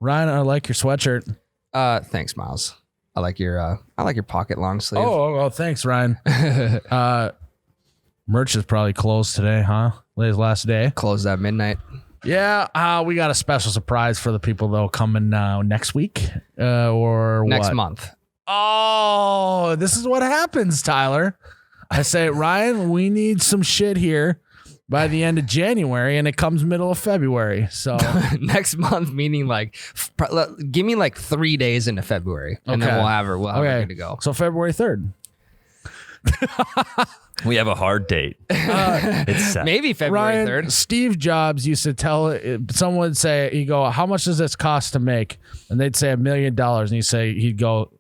Ryan, I like your sweatshirt. Thanks, Miles. I like your pocket long sleeve. Oh, thanks, Ryan. Merch is probably closed today, huh? Last day. Closed at midnight. Yeah, we got a special surprise for the people though coming next week or Next what? month. Oh, this is what happens, Tyler. I say, Ryan, we need some shit here by the end of January, and it comes middle of February. So Next month, meaning like, give me like 3 days into February, and then we'll have her good to go. So February 3rd. We have a hard date. It's set. Maybe February Ryan, 3rd. Steve Jobs used to tell someone would say, he'd go, how much does this cost to make? And they'd say $1 million. And he'd go,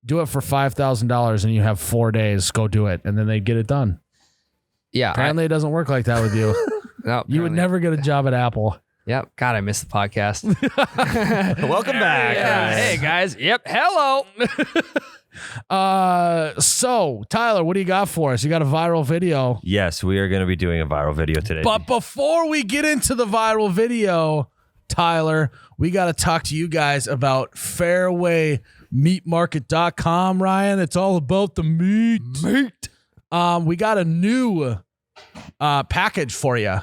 do it for $5,000 and you have 4 days. Go do it. And then they'd get it done. Yeah. Apparently it doesn't work like that with you. No, You would never get a job at Apple. Yep. God, I missed the podcast. Welcome back. Yeah. Hey, guys. Yep. Hello. So Tyler, what do you got for us? You got a viral video. Yes, we are going to be doing a viral video today. But before we get into the viral video, Tyler, we got to talk to you guys about fairwaymeatmarket.com, Ryan. It's all about the meat. We got a new package for you.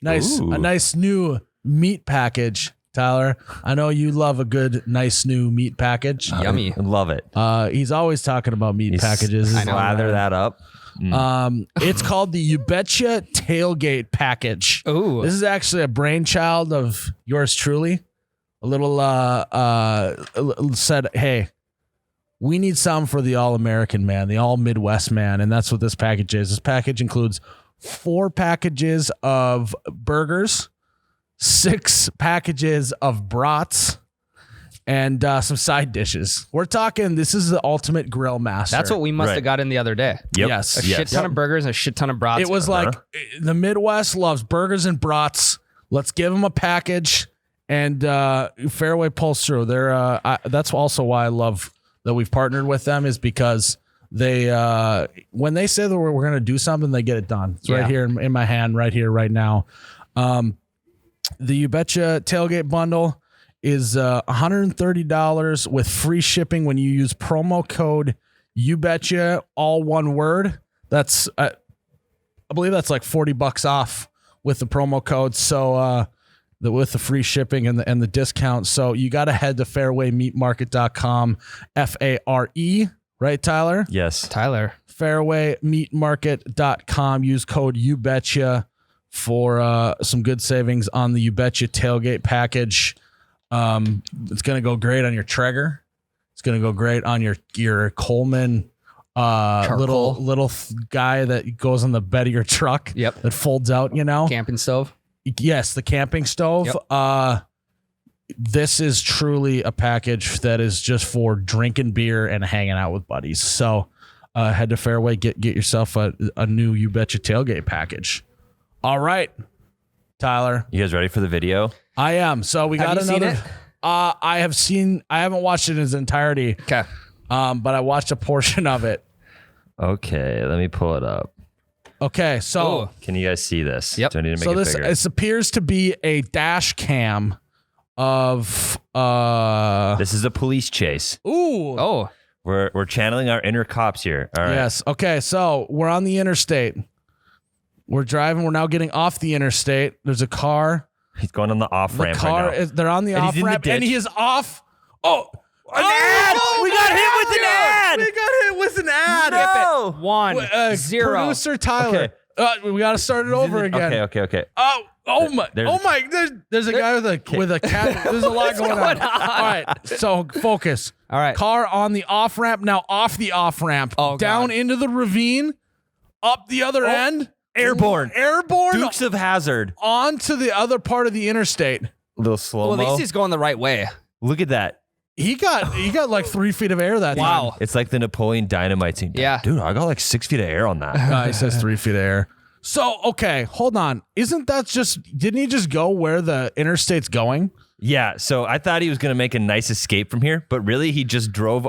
Ooh. A nice new meat package, Tyler. I know you love a good, nice new meat package. Yummy. Love it. He's always talking about meat packages. I know. Lather that up. It's called the You Betcha Tailgate Package. Ooh. This is actually a brainchild of yours truly. A little said, hey, we need some for the all-American man, the all-Midwest man, and that's what this package is. This package includes 4 packages of burgers, 6 packages of brats, and some side dishes. We're talking, this is the ultimate grill master. That's what we must Right. have got in the other day. Yep. Yes. A shit ton of burgers and a shit ton of brats. It was like the Midwest loves burgers and brats. Let's give them a package, and Fairway pulls through. That's also why I love that we've partnered with them, is because they when they say that we're going to do something, they get it done. It's right here in my hand, right here, right now. The You Betcha Tailgate Bundle is $130 with free shipping when you use promo code You Betcha, all one word. That's I believe that's like $40 off with the promo code. So with the free shipping and the discount. So you got to head to fairwaymeatmarket.com, FARE, right, Tyler? Yes. Tyler. Fairwaymeatmarket.com. Use code You Betcha for some good savings on the You Betcha Tailgate Package. It's going to go great on your Traeger. It's going to go great on your Coleman little guy that goes on the bed of your truck. Yep. That folds out, you know. Camping stove. Yes, the camping stove. Yep. This is truly a package that is just for drinking beer and hanging out with buddies. So head to Fairway, get yourself a new You Betcha Tailgate package. All right, Tyler. You guys ready for the video? I am. So we got another. I haven't watched it in its entirety. Okay. But I watched a portion of it. Okay, let me pull it up. Okay, so Can you guys see this? Yep. Do I need to make it bigger? This appears to be a dash cam of This is a police chase. Ooh. Oh. We're channeling our inner cops here. All right. Yes. Okay, so we're on the interstate. We're driving. We're now getting off the interstate. There's a car. He's going on the off ramp right now. They're on the And off he's in the ramp, and ditch. he is off. Oh, An ad! We got hit with an ad! We got hit with an ad. No! 1 0. Producer Tyler. We got to start it over again. Okay. Oh my! There's a guy with a cat. There's a lot going on. All right, so focus. All right. Car on the off ramp, now off the off ramp, down into the ravine, up the other end, Airborne. Dukes of Hazzard. onto the other part of the interstate. A little slow-mo. Well, at least he's going the right way. Look at that. He got like 3 feet of air that time. Wow. It's like the Napoleon Dynamite scene. Yeah. Dude, I got like 6 feet of air on that. He says 3 feet of air. So, okay, hold on. Didn't he just go where the interstate's going? Yeah, so I thought he was going to make a nice escape from here, but really he just drove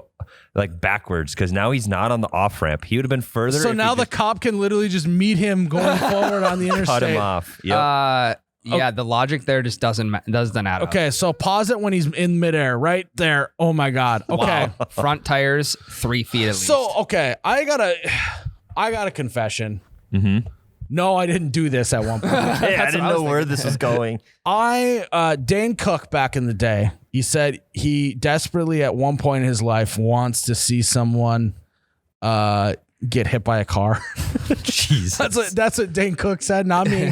like backwards because now he's not on the off-ramp. He would have been further. So if now he the just cop can literally just meet him going forward on the interstate. cut him off. Yep. Yeah, the logic there just doesn't add up. Okay, so pause it when he's in midair, right there. Oh my God. Okay. Wow. Front tires 3 feet at least. So, okay, I got a confession. Mm-hmm. No, I didn't do this at one point. Hey, I didn't know where this was going. Dane Cook back in the day, he said he desperately at one point in his life wants to see someone get hit by a car. Jesus. That's what Dane Cook said, not me.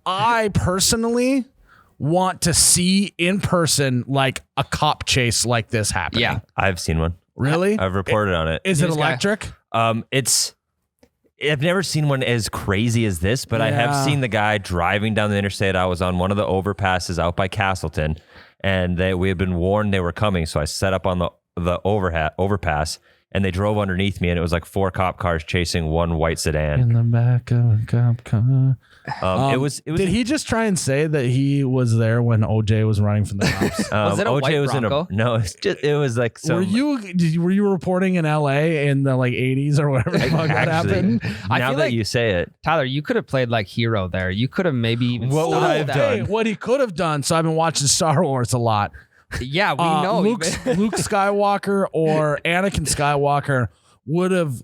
I personally want to see in person like a cop chase like this happening. Yeah. I've seen one. Really? I've reported on it. Is it This guy? electric? I've never seen one as crazy as this, but I have seen the guy driving down the interstate. I was on one of the overpasses out by Castleton, and we had been warned they were coming. So I set up on the overpass, and they drove underneath me, and it was like 4 cop cars chasing one white sedan. In the back of a cop car. It was. Did he just try and say that he was there when OJ was running from the cops? Was it a OJ white was Bronco? No, it was like some. Were you reporting in LA in the like 80s or whatever the fuck that happened? I Now feel that like- you say it, Tyler, you could have played like hero there. You could have maybe even What would stopped I have that. done? Hey, what he could have done. So I've been watching Star Wars a lot. Yeah, we know. Luke Skywalker or Anakin Skywalker would have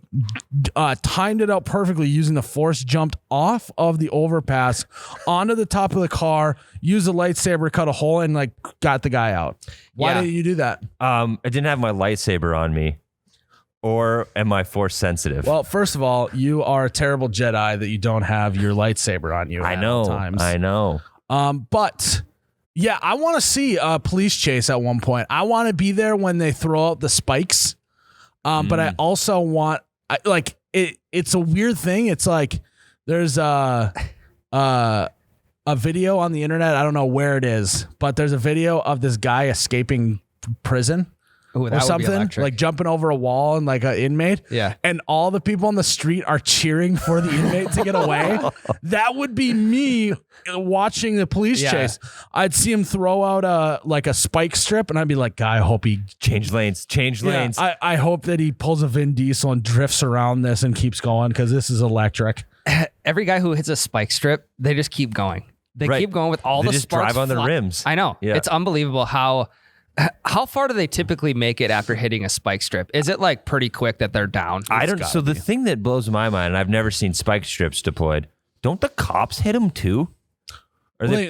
timed it out perfectly using the Force, jumped off of the overpass onto the top of the car, used a lightsaber, cut a hole, and like got the guy out. Why Yeah. didn't you do that? I didn't have my lightsaber on me, or am I Force sensitive? Well, first of all, you are a terrible Jedi that you don't have your lightsaber on you. I at know. all times. I know. But yeah, I want to see a police chase at one point. I want to be there when they throw out the spikes. But I also want it's a weird thing. It's like there's a video on the internet. I don't know where it is, but there's a video of this guy escaping prison. Ooh, Or that would be something electric. like jumping over a wall and like an inmate. Yeah. And all the people on the street are cheering for the inmate to get away. That would be me watching the police Yeah. chase. I'd see him throw out a spike strip and I'd be like, "God, I hope he Change lanes. Change lanes. I hope that he pulls a Vin Diesel and drifts around this and keeps going because this is electric." Every guy who hits a spike strip, they just keep going. They Right. keep going with all They the just sparks drive on the rims. I know. Yeah. It's unbelievable how far do they typically make it after hitting a spike strip? Is it like pretty quick that they're down? I don't. So the thing that blows my mind, and I've never seen spike strips deployed. Don't the cops hit them too? Or They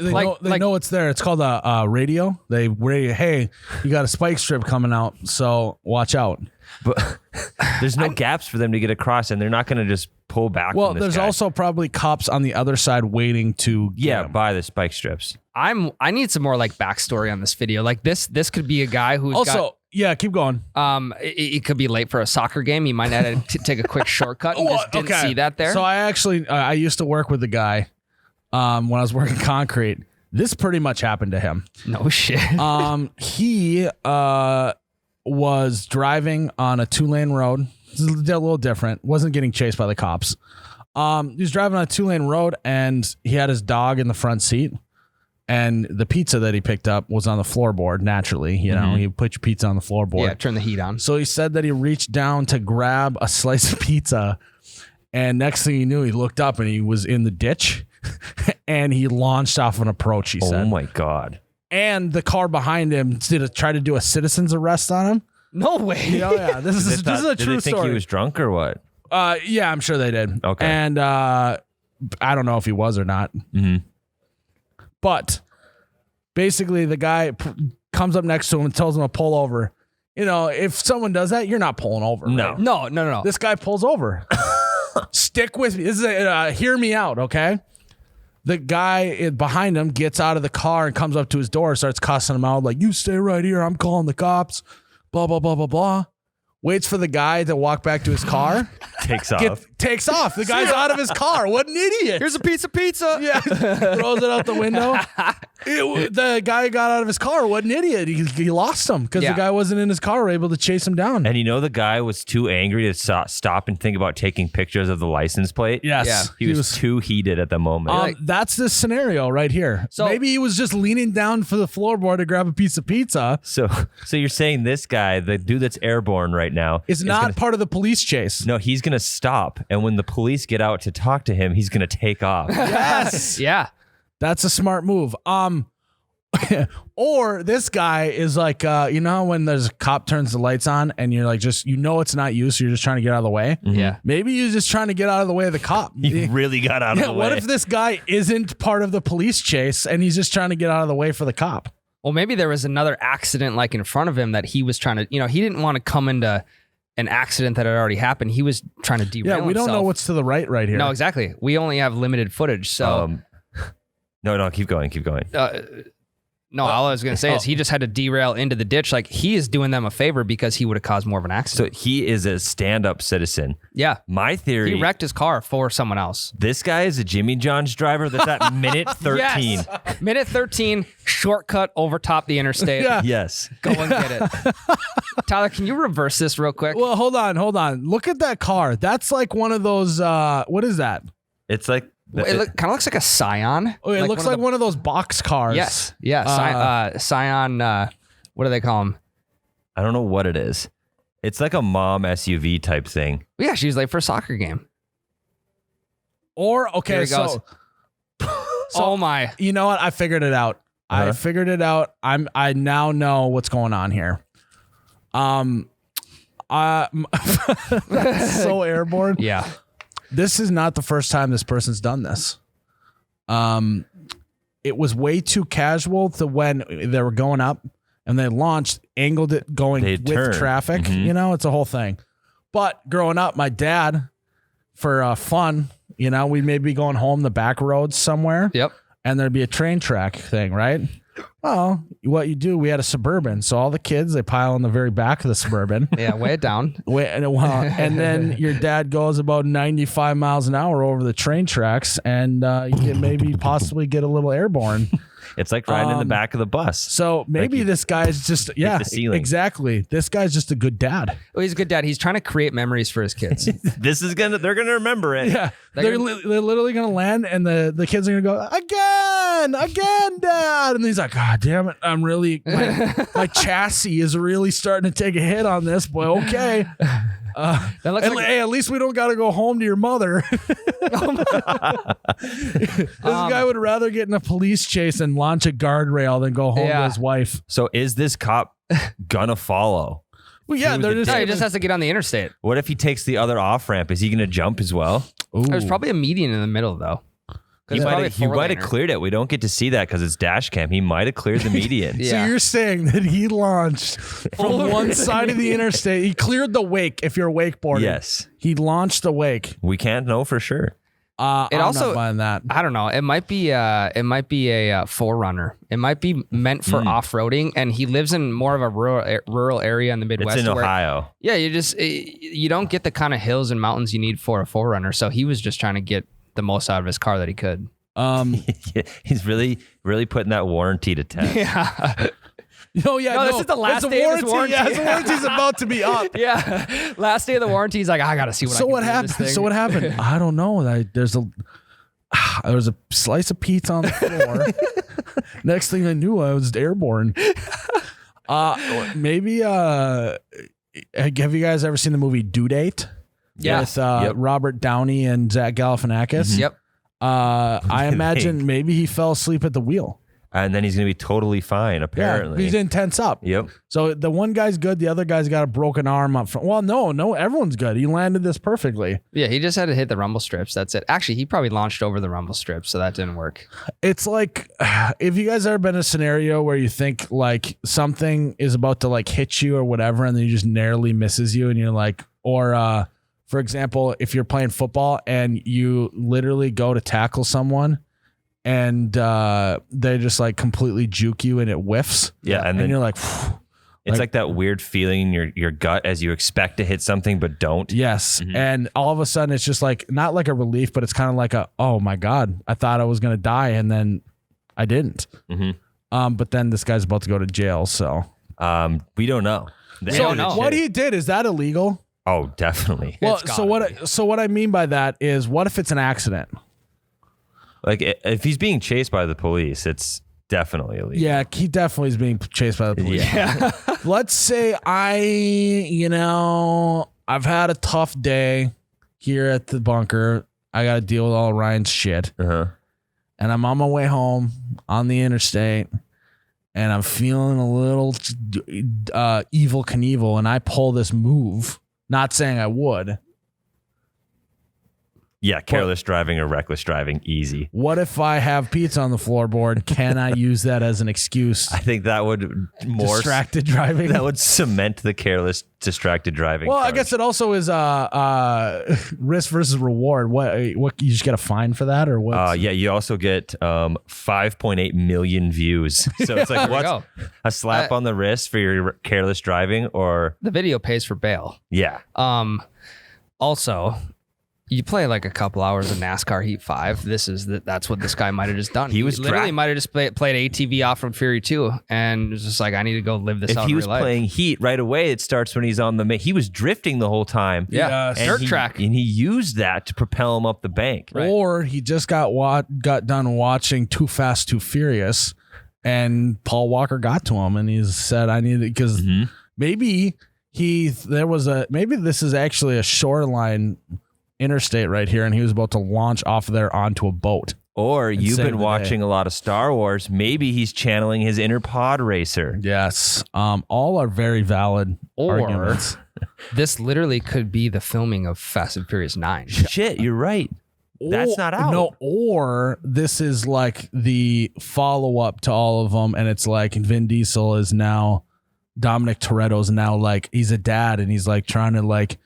know it's there. It's called a radio. They radio, hey, you got a spike strip coming out, so watch out. But there's no gaps for them to get across, and they're not going to just pull back. Well, from this there's guy. also probably cops on the other side waiting to get 'em. by the spike strips. I need some more like backstory on this video. Like this could be a guy who's Also, yeah, keep going. it could be late for a soccer game. He might have to take a quick shortcut and just didn't see that there. So I actually I used to work with a guy when I was working concrete. This pretty much happened to him. No shit. He was driving on a 2-lane road. This is a little different. Wasn't getting chased by the cops. He was driving on a 2-lane road and he had his dog in the front seat. And the pizza that he picked up was on the floorboard. Naturally, you know, you put your pizza on the floorboard. Yeah, turn the heat on. So he said that he reached down to grab a slice of pizza, and next thing he knew, he looked up and he was in the ditch, and he launched off an approach. He said, Oh my god! and the car behind him tried to do a citizen's arrest on him. No way. You know, yeah, this is a true Did they think story. he was drunk or what? Yeah, I'm sure they did. Okay. And I don't know if he was or not. Mm-hmm. But basically, the guy comes up next to him and tells him to pull over. You know, if someone does that, you're not pulling over. No. right? No. This guy pulls over. Stick with me. This is hear me out, okay? The guy behind him gets out of the car and comes up to his door, starts cussing him out like, "You stay right here. I'm calling the cops." Blah blah blah blah blah. Waits for the guy to walk back to his car. Takes off. Takes off. The guy's out of his car. What an idiot. Here's a piece of pizza. Yeah, throws it out the window. The guy got out of his car. What an idiot. He lost him because Yeah. the guy wasn't in his car, were able to chase him down. And you know the guy was too angry to stop and think about taking pictures of the license plate. Yes. Yeah. He was too heated at the moment. That's the scenario right here. So- maybe he was just leaning down for the floorboard to grab a piece of pizza. So you're saying this guy, the dude that's airborne right now, Is not part of the police chase. No, he's gonna stop, and when the police get out to talk to him, he's gonna take off. Yes. Yeah. That's a smart move. Or this guy is like, when there's a cop turns the lights on and you're like, it's not you, so you're just trying to get out of the way. Yeah. Maybe he's just trying to get out of the way of the cop. He really got out of the way. What if this guy isn't part of the police chase and he's just trying to get out of the way for the cop? Well, maybe there was another accident like in front of him that he was trying to, he didn't want to come into an accident that had already happened. He was trying to derail we don't know what's to the right here. No, exactly. We only have limited footage. So no, keep going. No, all I was going to say is he just had to derail into the ditch. Like, he is doing them a favor because he would have caused more of an accident. So he is a stand-up citizen. Yeah. My theory... He wrecked his car for someone else. This guy is a Jimmy John's driver that's at minute 13. Yes. Minute 13, shortcut over top the interstate. Yeah. Yes. Go and get it. Tyler, can you reverse this real quick? Well, hold on. Look at that car. That's like one of those, what is that? It's like... It kind of looks like a Scion. Oh, it looks like one of those box cars. Yes. Yeah. Scion, what do they call them? I don't know what it is. It's like a mom SUV type thing. Yeah, she was late for a soccer game. Or, okay, Here he goes. Oh my. You know what? I figured it out. Uh-huh. I figured it out. I now know what's going on here. That's so airborne. Yeah. This is not the first time this person's done this. It was way too casual to when they were going up and they launched, angled it going with traffic. Mm-hmm. It's a whole thing. But growing up, my dad, for fun, we'd maybe be going home the back roads somewhere. Yep. And there'd be a train track thing, right? Well, what you do, we had a Suburban. So all the kids, they pile in the very back of the Suburban. Yeah, weigh it down. And then your dad goes about 95 miles an hour over the train tracks and you can maybe possibly get a little airborne. It's like riding in the back of the bus. So maybe this guy's just, exactly. This guy's just a good dad. Well, he's a good dad. He's trying to create memories for his kids. They're going to remember it. Yeah. They're literally going to land and the kids are going to go, again, dad. And he's like, God damn it. I'm really, my chassis is really starting to take a hit on this, boy. Okay. Hey, at least we don't got to go home to your mother. This guy would rather get in a police chase and launch a guardrail than go home to his wife. So is this cop gonna follow? Well, yeah, he just has to get on the interstate. What if he takes the other off ramp? Is he gonna jump as well? There's probably a median in the middle, though. He might have cleared it. We don't get to see that because it's dash cam. He might have cleared the median. So you're saying that he launched from one side of the interstate. He cleared the wake. If you're wakeboarding, yes, he launched the wake. We can't know for sure. I'm not buying that. I don't know. It might be a forerunner. It might be meant for off-roading, and he lives in more of a rural area in the Midwest. It's in Ohio. Yeah, you don't get the kind of hills and mountains you need for a forerunner. So he was just trying to get the most out of his car that he could. He's really putting that warranty to test. Yeah. No, this is the last day of his warranty. Yeah, his warranty's about to be up. Yeah, last day of the warranty. He's like, I gotta see what. So what happened? So what happened? I don't know. There was a slice of pizza on the floor. Next thing I knew, I was airborne. Maybe. Have you guys ever seen the movie Due Date? Yeah. With Robert Downey and Zach Galifianakis. Mm-hmm. Yep. I imagine maybe he fell asleep at the wheel. And then he's going to be totally fine, apparently. Yeah, he didn't tense up. Yep. So the one guy's good. The other guy's got a broken arm up front. Well, no, everyone's good. He landed this perfectly. Yeah, he just had to hit the rumble strips. That's it. Actually, he probably launched over the rumble strips, so that didn't work. It's like, if you guys ever been in a scenario where you think like something is about to like hit you or whatever, and then you just narrowly misses you and you're like, or for example, if you're playing football and you literally go to tackle someone and they just like completely juke you and it whiffs. Yeah. And then you're like, it's like that weird feeling in your gut as you expect to hit something but don't. Yes. Mm-hmm. And all of a sudden it's just like, not like a relief, but it's kind of like oh my God, I thought I was going to die and then I didn't. Mm-hmm. But then this guy's about to go to jail. So we don't know. What he did, is that illegal? Oh, definitely. Well, so what I mean by that is, what if it's an accident? Like if he's being chased by the police, it's definitely illegal. Yeah, he definitely is being chased by the police. Yeah. Let's say I've had a tough day here at the bunker. I got to deal with all Ryan's shit. Uh-huh. and I'm on my way home on the interstate, and I'm feeling a little evil Knievel, and I pull this move, not saying I would. Yeah, careless driving or reckless driving, easy. What if I have pizza on the floorboard? Can I use that as an excuse? I think that would distracted driving. That would cement the careless, distracted driving. Well, charge. I guess it also is risk versus reward. What you just get a fine for that, or what? Yeah, you also get 5.8 million views. So it's like what's a slap on the wrist for your careless driving, or the video pays for bail. Yeah. Also, you play like a couple hours of NASCAR Heat 5. That's what this guy might have just done. He literally might have just played ATV Off-Road Fury 2 and was just like, I need to go live this out in real life. If he was playing Heat right away, it starts when he's on the he was drifting the whole time. Yeah, dirt track. And he used that to propel him up the bank. Right. Or he just got done watching Too Fast, Too Furious, and Paul Walker got to him and he said, I need it, because maybe this is actually a shoreline interstate right here, and he was about to launch off there onto a boat. Or you've been watching a lot of Star Wars. Maybe he's channeling his inner pod racer. Yes. All are very valid arguments. This literally could be the filming of Fast and Furious 9. Shit, you're right. That's not out. No, or this is like the follow-up to all of them, and it's like Vin Diesel is now, Dominic Toretto's now like, he's a dad, and he's like trying to like,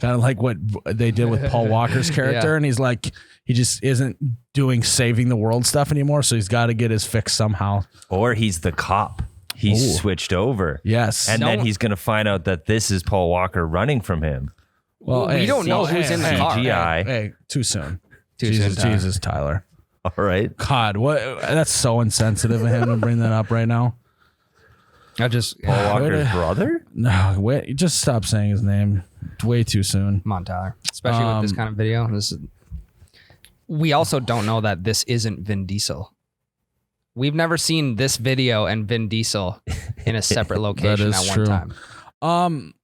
kind of like what they did with Paul Walker's character. And he's like, he just isn't doing saving the world stuff anymore. So he's got to get his fix somehow. Or he's the cop. He's switched over. Yes. And then he's going to find out that this is Paul Walker running from him. Well, we don't know who's in the car. Hey, too soon. Jesus, Tyler. All right. God, what? That's so insensitive of him to bring that up right now. Paul Walker's brother? No, wait, just stop saying his name. Way too soon. Come on, Tyler. Especially with this kind of video. We also don't know that this isn't Vin Diesel. We've never seen this video and Vin Diesel in a separate location at one time.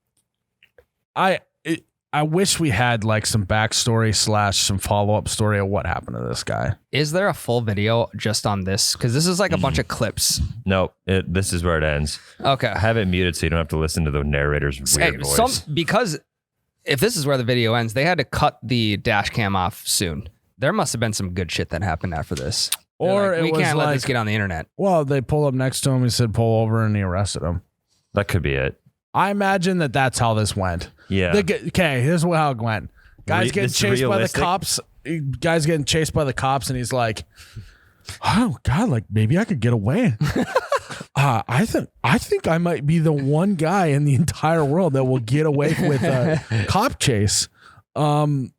I wish we had like some backstory / some follow-up story of what happened to this guy. Is there a full video just on this? Because this is like a bunch of clips. No, this is where it ends. Okay. I have it muted so you don't have to listen to the narrator's weird voice. Because if this is where the video ends, they had to cut the dash cam off soon. There must have been some good shit that happened after this. Or like, we can't let this get on the internet. Well, they pulled up next to him. He said, pull over, and he arrested him. That could be it. I imagine that's how this went. Yeah. Okay, here's how it went. Guys getting chased by the cops. Guys getting chased by the cops, and he's like, "Oh God, like maybe I could get away." I think I might be the one guy in the entire world that will get away with a cop chase. I'm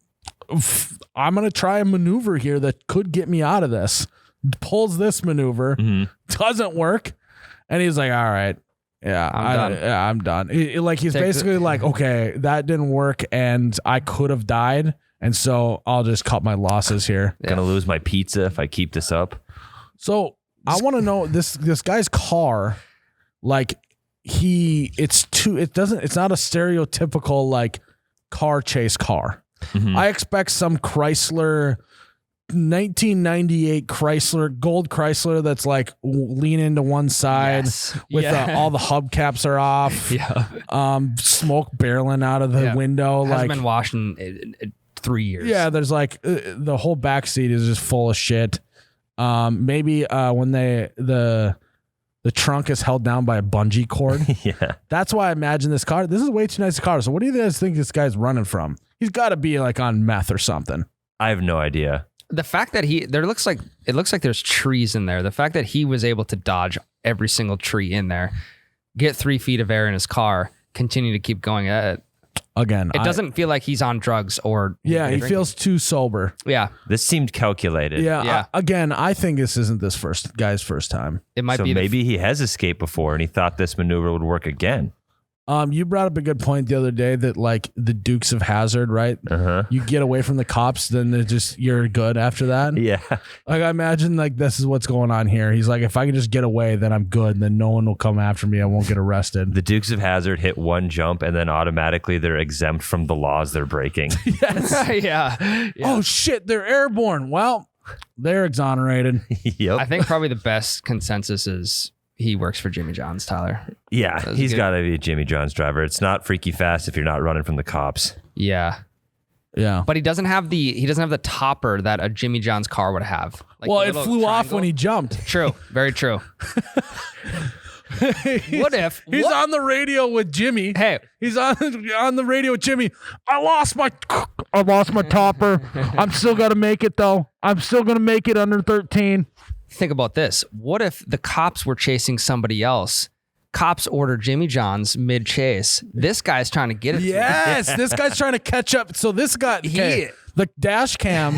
gonna try a maneuver here that could get me out of this. Pulls this maneuver, doesn't work, and he's like, "All right." Yeah, I'm done. He's basically like, okay, that didn't work, and I could have died, and so I'll just cut my losses here. Gonna lose my pizza if I keep this up. So I want to know this guy's car, like it's not a stereotypical like car chase car. I expect some Chrysler. 1998 gold Chrysler that's like leaning to one side with all the hubcaps are off. Smoke barreling out of the window. Hasn't been washed in 3 years. Yeah, there's like the whole back seat is just full of shit. Maybe when the trunk is held down by a bungee cord. That's why I imagine this car. This is way too nice a car. So what do you guys think this guy's running from? He's got to be like on meth or something. I have no idea. The fact that it looks like there's trees in there. The fact that he was able to dodge every single tree in there, get 3 feet of air in his car, continue to keep going at it. Again, it doesn't feel like he's on drugs or he feels too sober. Yeah, this seemed calculated. Yeah. Again, I think this isn't this guy's first time. It might be. Maybe he has escaped before and he thought this maneuver would work again. You brought up a good point the other day that like the Dukes of Hazzard, right? You get away from the cops, then you're good after that. Yeah. Like I imagine like this is what's going on here. He's like, if I can just get away, then I'm good. And then no one will come after me. I won't get arrested. The Dukes of Hazzard hit one jump and then automatically they're exempt from the laws they're breaking. Yes. Yeah. Oh shit, they're airborne. Well, They're exonerated. Yep. I think probably the best consensus is he works for Jimmy John's, Tyler. Yeah, he's got to be a Jimmy John's driver. It's not freaky fast if you're not running from the cops. Yeah. Yeah. But he doesn't have the topper that a Jimmy John's car would have. Like well, the it little flew off triangle. when he jumped. True. Very true. What if he's on the radio with Jimmy? Hey, he's on the radio with Jimmy. I lost my topper. I'm still gonna make it though. I'm still gonna make it under 13. think about this. What if the cops were chasing somebody else? Cops order Jimmy John's mid chase. This guy's trying to get it. Yes, this guy's trying to catch up. So this guy, the dash cam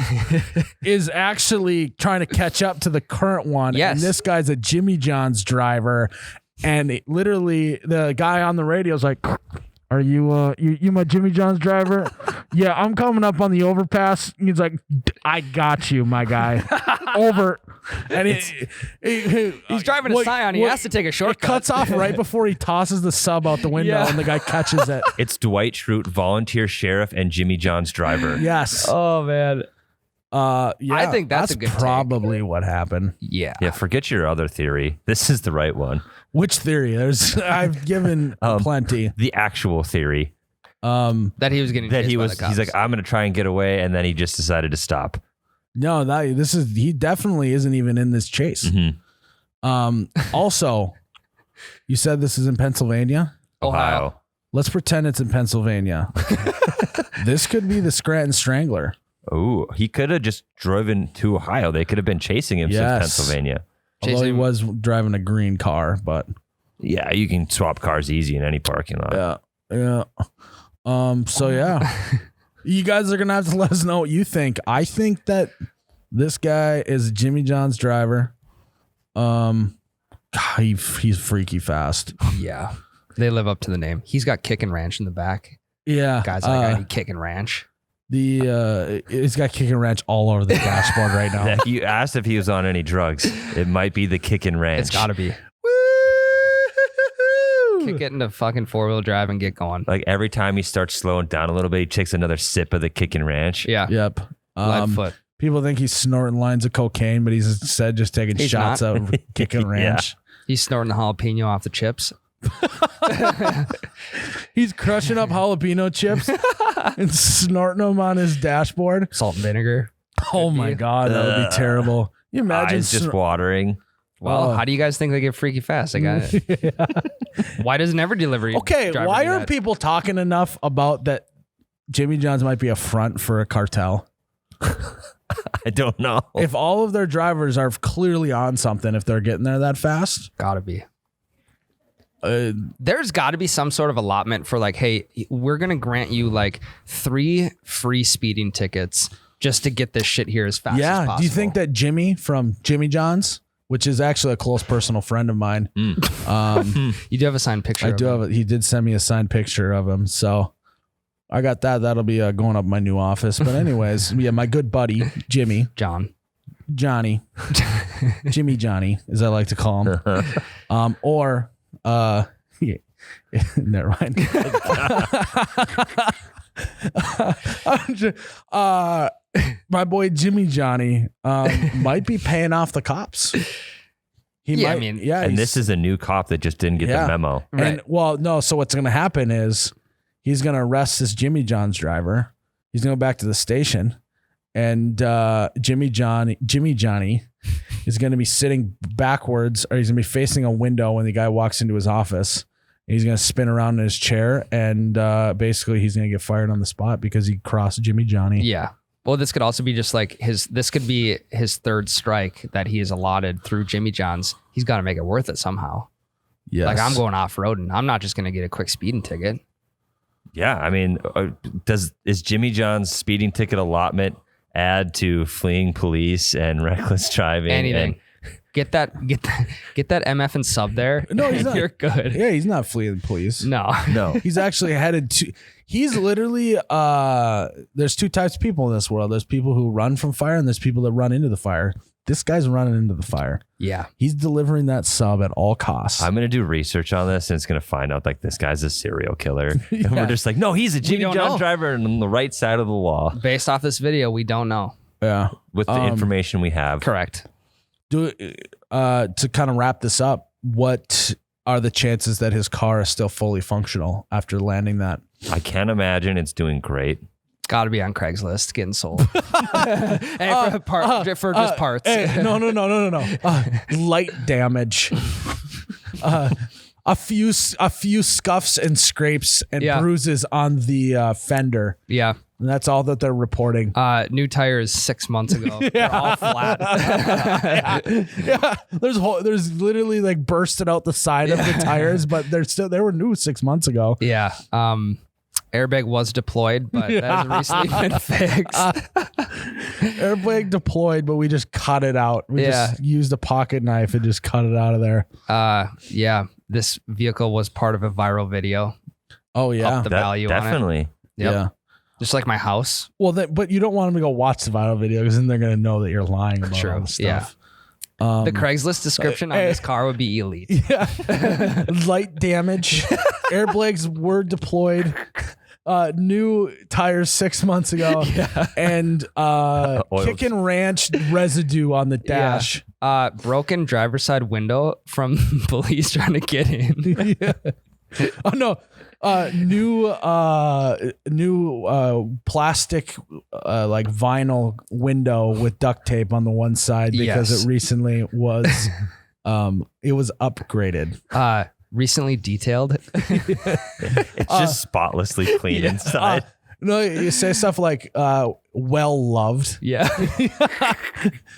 is actually trying to catch up to the current one. Yes. And this guy's a Jimmy John's driver. And literally the guy on the radio is like, are you my Jimmy John's driver? Yeah, I'm coming up on the overpass. He's like, I got you, my guy. Over. And he's driving a Scion. He has to take a shortcut. It cuts off right before he tosses the sub out the window, and the guy catches it. It's Dwight Schrute, volunteer sheriff, and Jimmy John's driver. Yes. Oh man. Yeah, I think that's a good probably what happened. Yeah. Yeah, forget your other theory. This is the right one. Which theory? I've given plenty. The actual theory. That he was getting That chased he by was. the cops. He's like, I'm going to try and get away, and then he just decided to stop. No, he definitely isn't even in this chase. Mm-hmm. Also, you said this is in Pennsylvania? Ohio. Let's pretend it's in Pennsylvania. This could be the Scranton Strangler. Oh, he could have just driven to Ohio. They could have been chasing him since Pennsylvania. Although he was driving a green car, but Yeah, you can swap cars easy in any parking lot. yeah. So yeah. You guys are gonna have to let us know what you think. I think that this guy is Jimmy John's driver. He's freaky fast. Yeah. They live up to the name. He's got Kick and Ranch in the back. Yeah. Guys like, I need Kick and Ranch. He's got Kick and Ranch all over the dashboard right now. Yeah, you asked if he was on any drugs. It might be the Kick and Ranch. It's got to be. Kick it into fucking 4-wheel drive and get going. Like every time he starts slowing down a little bit, he takes another sip of the Kick and Ranch. Yeah. Yep. Light foot. People think he's snorting lines of cocaine, but he's instead just taking shots of Kick and Ranch. He's snorting the jalapeno off the chips. He's crushing up jalapeno chips and snorting them on his dashboard. Salt and vinegar. Oh my God, that would be terrible. You imagine Eyes just watering. Well, how do you guys think they get freaky fast? I got it. Why doesn't every delivery? Okay, driver why do aren't that? people talking enough about that Jimmy John's might be a front for a cartel? I don't know. If all of their drivers are clearly on something, if they're getting there that fast, Gotta be. There's got to be some sort of allotment for like, hey, we're gonna grant you like 3 free speeding tickets just to get this shit here as fast as possible. Do you think that Jimmy from Jimmy John's, which is actually a close personal friend of mine, you do have a signed picture? I of do him. have. He did send me a signed picture of him, so I got that. That'll be going up my new office. But anyways, yeah, my good buddy Jimmy, Johnny, Jimmy Johnny, as I like to call him, yeah, never mind. My boy Jimmy Johnny might be paying off the cops. And this is a new cop that just didn't get the memo. And no. So what's going to happen is he's going to arrest this Jimmy John's driver. He's going to go back to the station, and Jimmy Johnny is going to be sitting backwards, or he's going to be facing a window when the guy walks into his office. He's going to spin around in his chair, and basically he's going to get fired on the spot because he crossed Jimmy Johnny. Yeah. Well, this could also be just like this could be his third strike that he is allotted through Jimmy John's. He's got to make it worth it somehow. Yes. Like, I'm going off-roading. I'm not just going to get a quick speeding ticket. Yeah, I mean, is Jimmy John's speeding ticket allotment add to fleeing police and reckless driving? Anything. Get that MF and sub there. No, he's not. You're good. Yeah, he's not fleeing police. No. He's actually headed to. He's literally. There's 2 types of people in this world. There's people who run from fire, and there's people that run into the fire. This guy's running into the fire. Yeah. He's delivering that sub at all costs. I'm going to do research on this, and it's going to find out like this guy's a serial killer. And we're just like, no, he's a Jimmy John's driver and on the right side of the law. Based off this video, we don't know. Yeah. with the information we have. Correct. To kind of wrap this up, what are the chances that his car is still fully functional after landing that? I can't imagine it's doing great. Got to be on Craigslist getting sold. Hey, for just parts. Hey, no. Light damage. A few scuffs and scrapes and bruises on the fender. Yeah. And that's all that they're reporting. New tires 6 months ago. They're all flat. Yeah. There's literally like bursted out the side of the tires, but they were new 6 months ago. Yeah. Airbag was deployed, but that has recently been fixed. Airbag deployed, but we just cut it out. We just used a pocket knife and just cut it out of there. Yeah. This vehicle was part of a viral video. Oh yeah. Up the value definitely. on it. Yep. Yeah. Just like my house. Well, but you don't want them to go watch the viral video because then they're going to know that you're lying about all the stuff. Yeah. The Craigslist description on this car would be elite. Yeah. Light damage. Airbags were deployed. New tires 6 months ago. Yeah. And Kickin' Ranch residue on the dash. Yeah. Broken driver's side window from police trying to get in. Yeah. Oh no. New plastic like vinyl window with duct tape on the one side because it recently was it was upgraded. Recently detailed. It's just spotlessly clean inside. No, you say stuff like well loved. Yeah.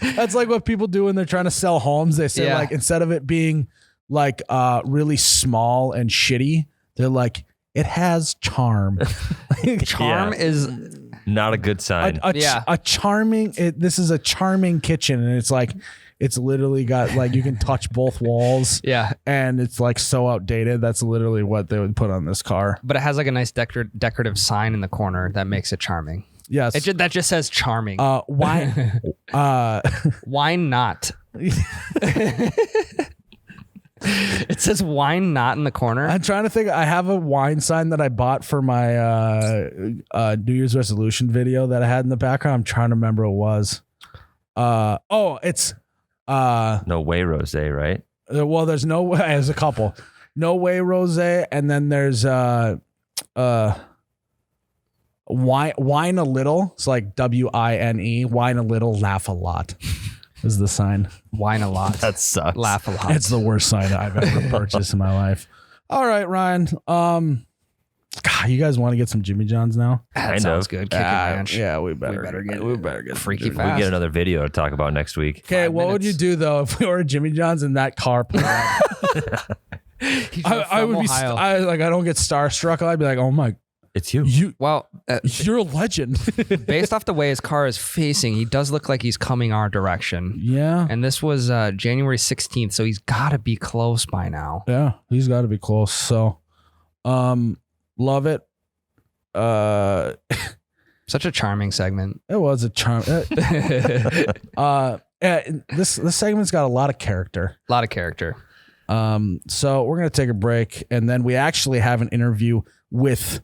That's like what people do when they're trying to sell homes. They say like instead of it being like really small and shitty, they're like it has charm. Charm is not a good sign. A charming. This is a charming kitchen, and it's like it's literally got like you can touch both walls. Yeah, and it's like so outdated. That's literally what they would put on this car. But it has like a nice decorative sign in the corner that makes it charming. Yes, that just says charming. Why? Why not? It says wine not in the corner. I'm trying to think. I have a wine sign that I bought for my New Year's resolution video that I had in the background. I'm trying to remember what it was. It's No Way Rosé, right? Well, there's no way. There's a couple. No Way Rosé, and then there's wine a little. It's like WINE. Wine a little, laugh a lot. Is the sign. Wine a lot. That sucks. Laugh a lot. It's the worst sign I've ever purchased in my life. All right, Ryan. God, you guys want to get some Jimmy John's now? That sounds good. Kicking ranch. Yeah, we better get freaky We fast. get another video to talk about next week. Okay, what would you do though if we ordered Jimmy John's and that car pulled up? I would be I don't get starstruck. I'd be like, oh my. It's you. Well, you're a legend. Based off the way his car is facing, he does look like he's coming our direction. Yeah. And this was January 16th, so he's got to be close by now. Yeah, he's got to be close. So, love it. Such a charming segment. It was a charm. This segment's got a lot of character. A lot of character. So we're gonna take a break, and then we actually have an interview with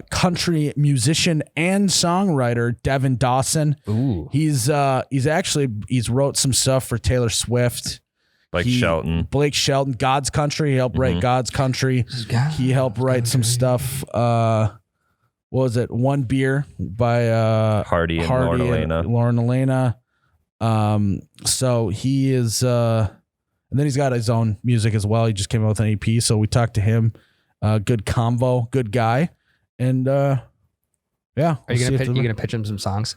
country musician and songwriter Devin Dawson. Ooh. He's wrote some stuff for Taylor Swift. Blake Shelton, God's Country. He helped write God's Country. He helped write some stuff. What was it? One Beer by Hardy and Lauren Elena. So he is and then he's got his own music as well. He just came out with an EP, so we talked to him. Good convo, good guy. And yeah. Are you gonna pitch him some songs?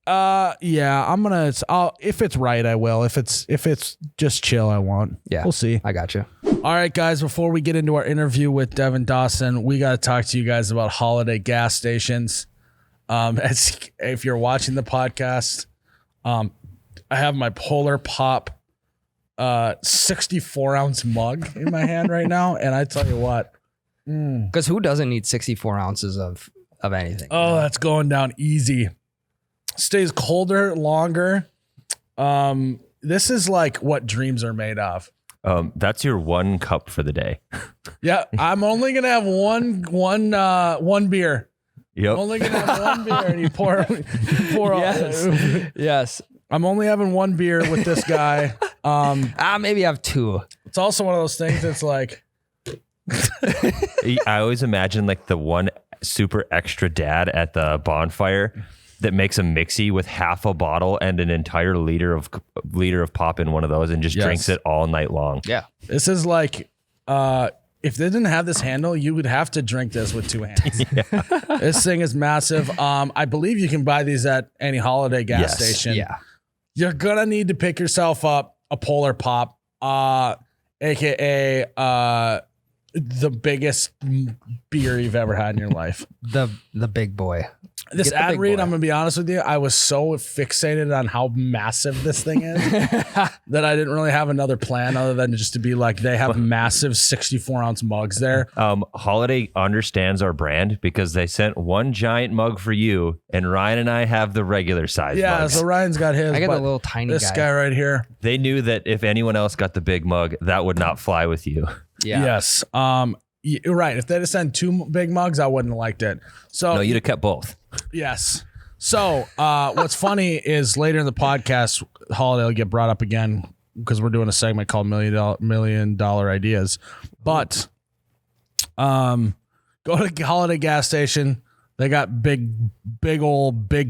Yeah, I'll if it's right, I will. If it's just chill, I won't. Yeah. We'll see. I got you. All right, guys, before we get into our interview with Devin Dawson, we got to talk to you guys about holiday gas stations. If you're watching the podcast, I have my Polar Pop 64-ounce mug in my hand right now, and I tell you what. Because who doesn't need 64 ounces of anything? Oh, that's going down easy. Stays colder, longer. This is like what dreams are made of. That's your one cup for the day. Yeah, I'm only gonna have one beer. Yep. I'm only gonna have one beer, and you pour Yes. I'm only having one beer with this guy. Maybe I have two. It's also one of those things that's like, I always imagine like the one super extra dad at the bonfire that makes a mixie with half a bottle and an entire liter of pop in one of those and just drinks it all night long. Yeah. this is like, if they didn't have this handle, you would have to drink this with two hands. This thing is massive. I believe you can buy these at any holiday gas station. Yeah. You're gonna need to pick yourself up a Polar Pop, aka the biggest beer you've ever had in your life. The big boy. This Get the ad big read, boy. I'm gonna be honest with you, I was so fixated on how massive this thing is that I didn't really have another plan other than just to be like, they have massive 64-ounce mugs there. Holiday understands our brand because they sent one giant mug for you, and Ryan and I have the regular size mugs. So Ryan's got his. I got but the little tiny this guy. guy right here. They knew that if anyone else got the big mug, that would not fly with you. Yeah. Yes. You're right. If they'd have sent two big mugs, I wouldn't have liked it. So No, you'd have kept both. yes. So what's funny is later in the podcast, Holiday will get brought up again because we're doing a segment called $1 million Ideas. But go to Holiday gas station. They got big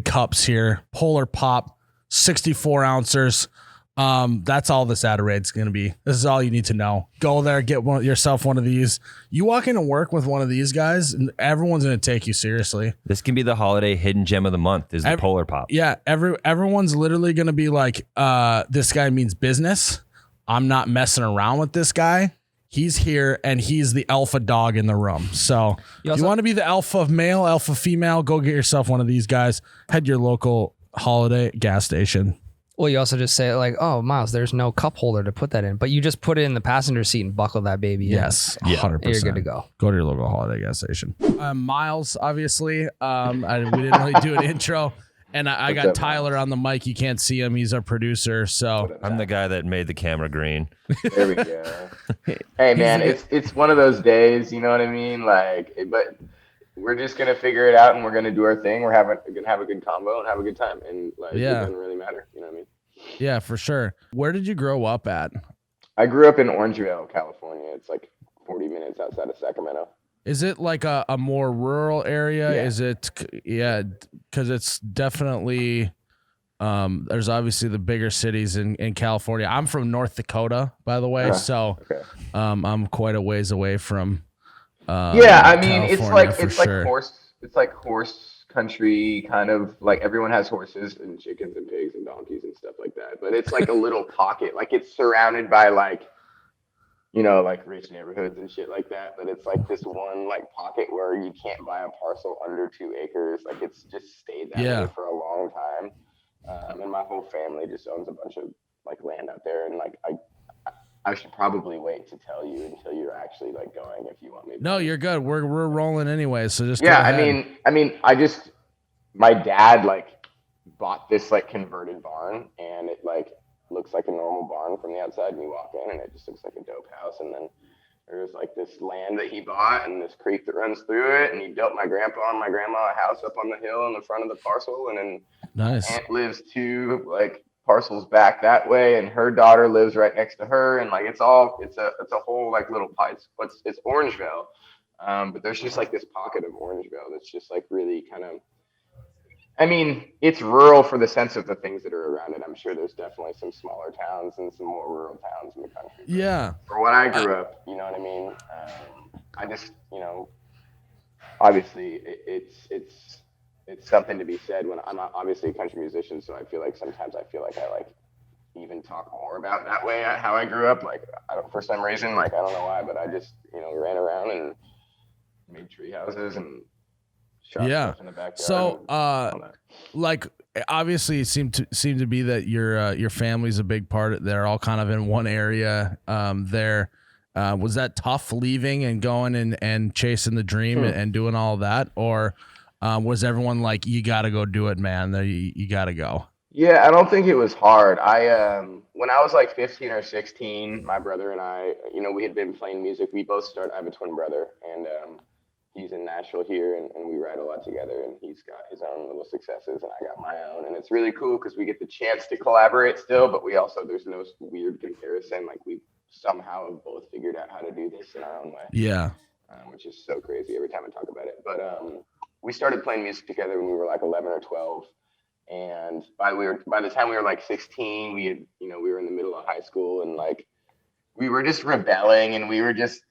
cups here. Polar Pop, 64 ounces. That's all this ad raid's going to be. This is all you need to know. Go there, get yourself one of these. You walk into work with one of these guys, and everyone's going to take you seriously. This can be the holiday hidden gem of the month is the Polar Pop. Yeah, everyone's literally going to be like, this guy means business. I'm not messing around with this guy. He's here, and he's the alpha dog in the room. So if you want to be the alpha male, alpha female, go get yourself one of these guys. Head to your local Holiday gas station. Well, you also just say like, "Oh, Miles, there's no cup holder to put that in," but you just put it in the passenger seat and buckle that baby in. Yes, 100%. You're good to go. Go to your local Holiday gas station. Miles, obviously, we didn't really do an intro, and I got Tyler on the mic. You can't see him; he's our producer. So I'm the guy that made the camera green. There we go. Hey, man, it's one of those days. You know what I mean? Like, but we're just gonna figure it out, and we're gonna do our thing. We're gonna have a good combo and have a good time, and like, it doesn't really matter. You know what I mean? Yeah, for sure. Where did you grow up at? I grew up in Orangevale, California. It's like 40 minutes outside of Sacramento. Is it like a more rural area? Yeah. Is it? Yeah, because it's definitely. There's obviously the bigger cities in California. I'm from North Dakota, by the way, so Okay. I'm quite a ways away from. Yeah, I mean, California it's like horse country, kind of like everyone has horses and chickens and pigs and donkeys and stuff like that. But it's like a little pocket, like it's surrounded by like, you know, like rich neighborhoods and shit like that. But it's like this one like pocket where you can't buy a parcel under 2 acres. Like it's just stayed that way for a long time. And my whole family just owns a bunch of like land out there, and like I should probably wait to tell you until you're actually like going if you want me to. No, you're good. We're rolling anyway, so just yeah. go ahead. I mean, my dad like bought this like converted barn, and it like looks like a normal barn from the outside, and you walk in, and it just looks like a dope house. And then there's like this land that he bought, and this creek that runs through it, and he built my grandpa and my grandma a house up on the hill in the front of the parcel, and then Nice. aunt lives 2 like parcels back that way, and her daughter lives right next to her, and like it's a whole like little pie. It's Orangevale, but there's just like this pocket of Orangevale that's just like really kind of. I mean, it's rural for the sense of the things that are around it. I'm sure there's definitely some smaller towns and some more rural towns in the country. But Yeah. for when I grew up, you know what I mean. I just, you know, obviously it's something to be said when I'm obviously a country musician, so I feel like sometimes I like even talk more about that way how I grew up. Like for some reason, like I don't know why, but I just, you know, ran around and made tree houses and shot stuff in the backyard. So like obviously it seemed to be that your family's a big part of, they're all kind of in one area there. Was that tough leaving and going and chasing the dream and doing all that, or was everyone like, you got to go do it, man? You got to go. Yeah, I don't think it was hard. When I was like 15 or 16, my brother and I, you know, we had been playing music. We both started. I have a twin brother, and he's in Nashville here, and we write a lot together, and he's got his own little successes, and I got my own, and it's really cool because we get the chance to collaborate still, but we also, there's no weird comparison. Like, we somehow have both figured out how to do this in our own way. Yeah. Which is so crazy every time I talk about it. But we started playing music together when we were like 11 or 12. And by the time we were like 16, we had, we were in the middle of high school, and like, we were just rebelling, and we were just,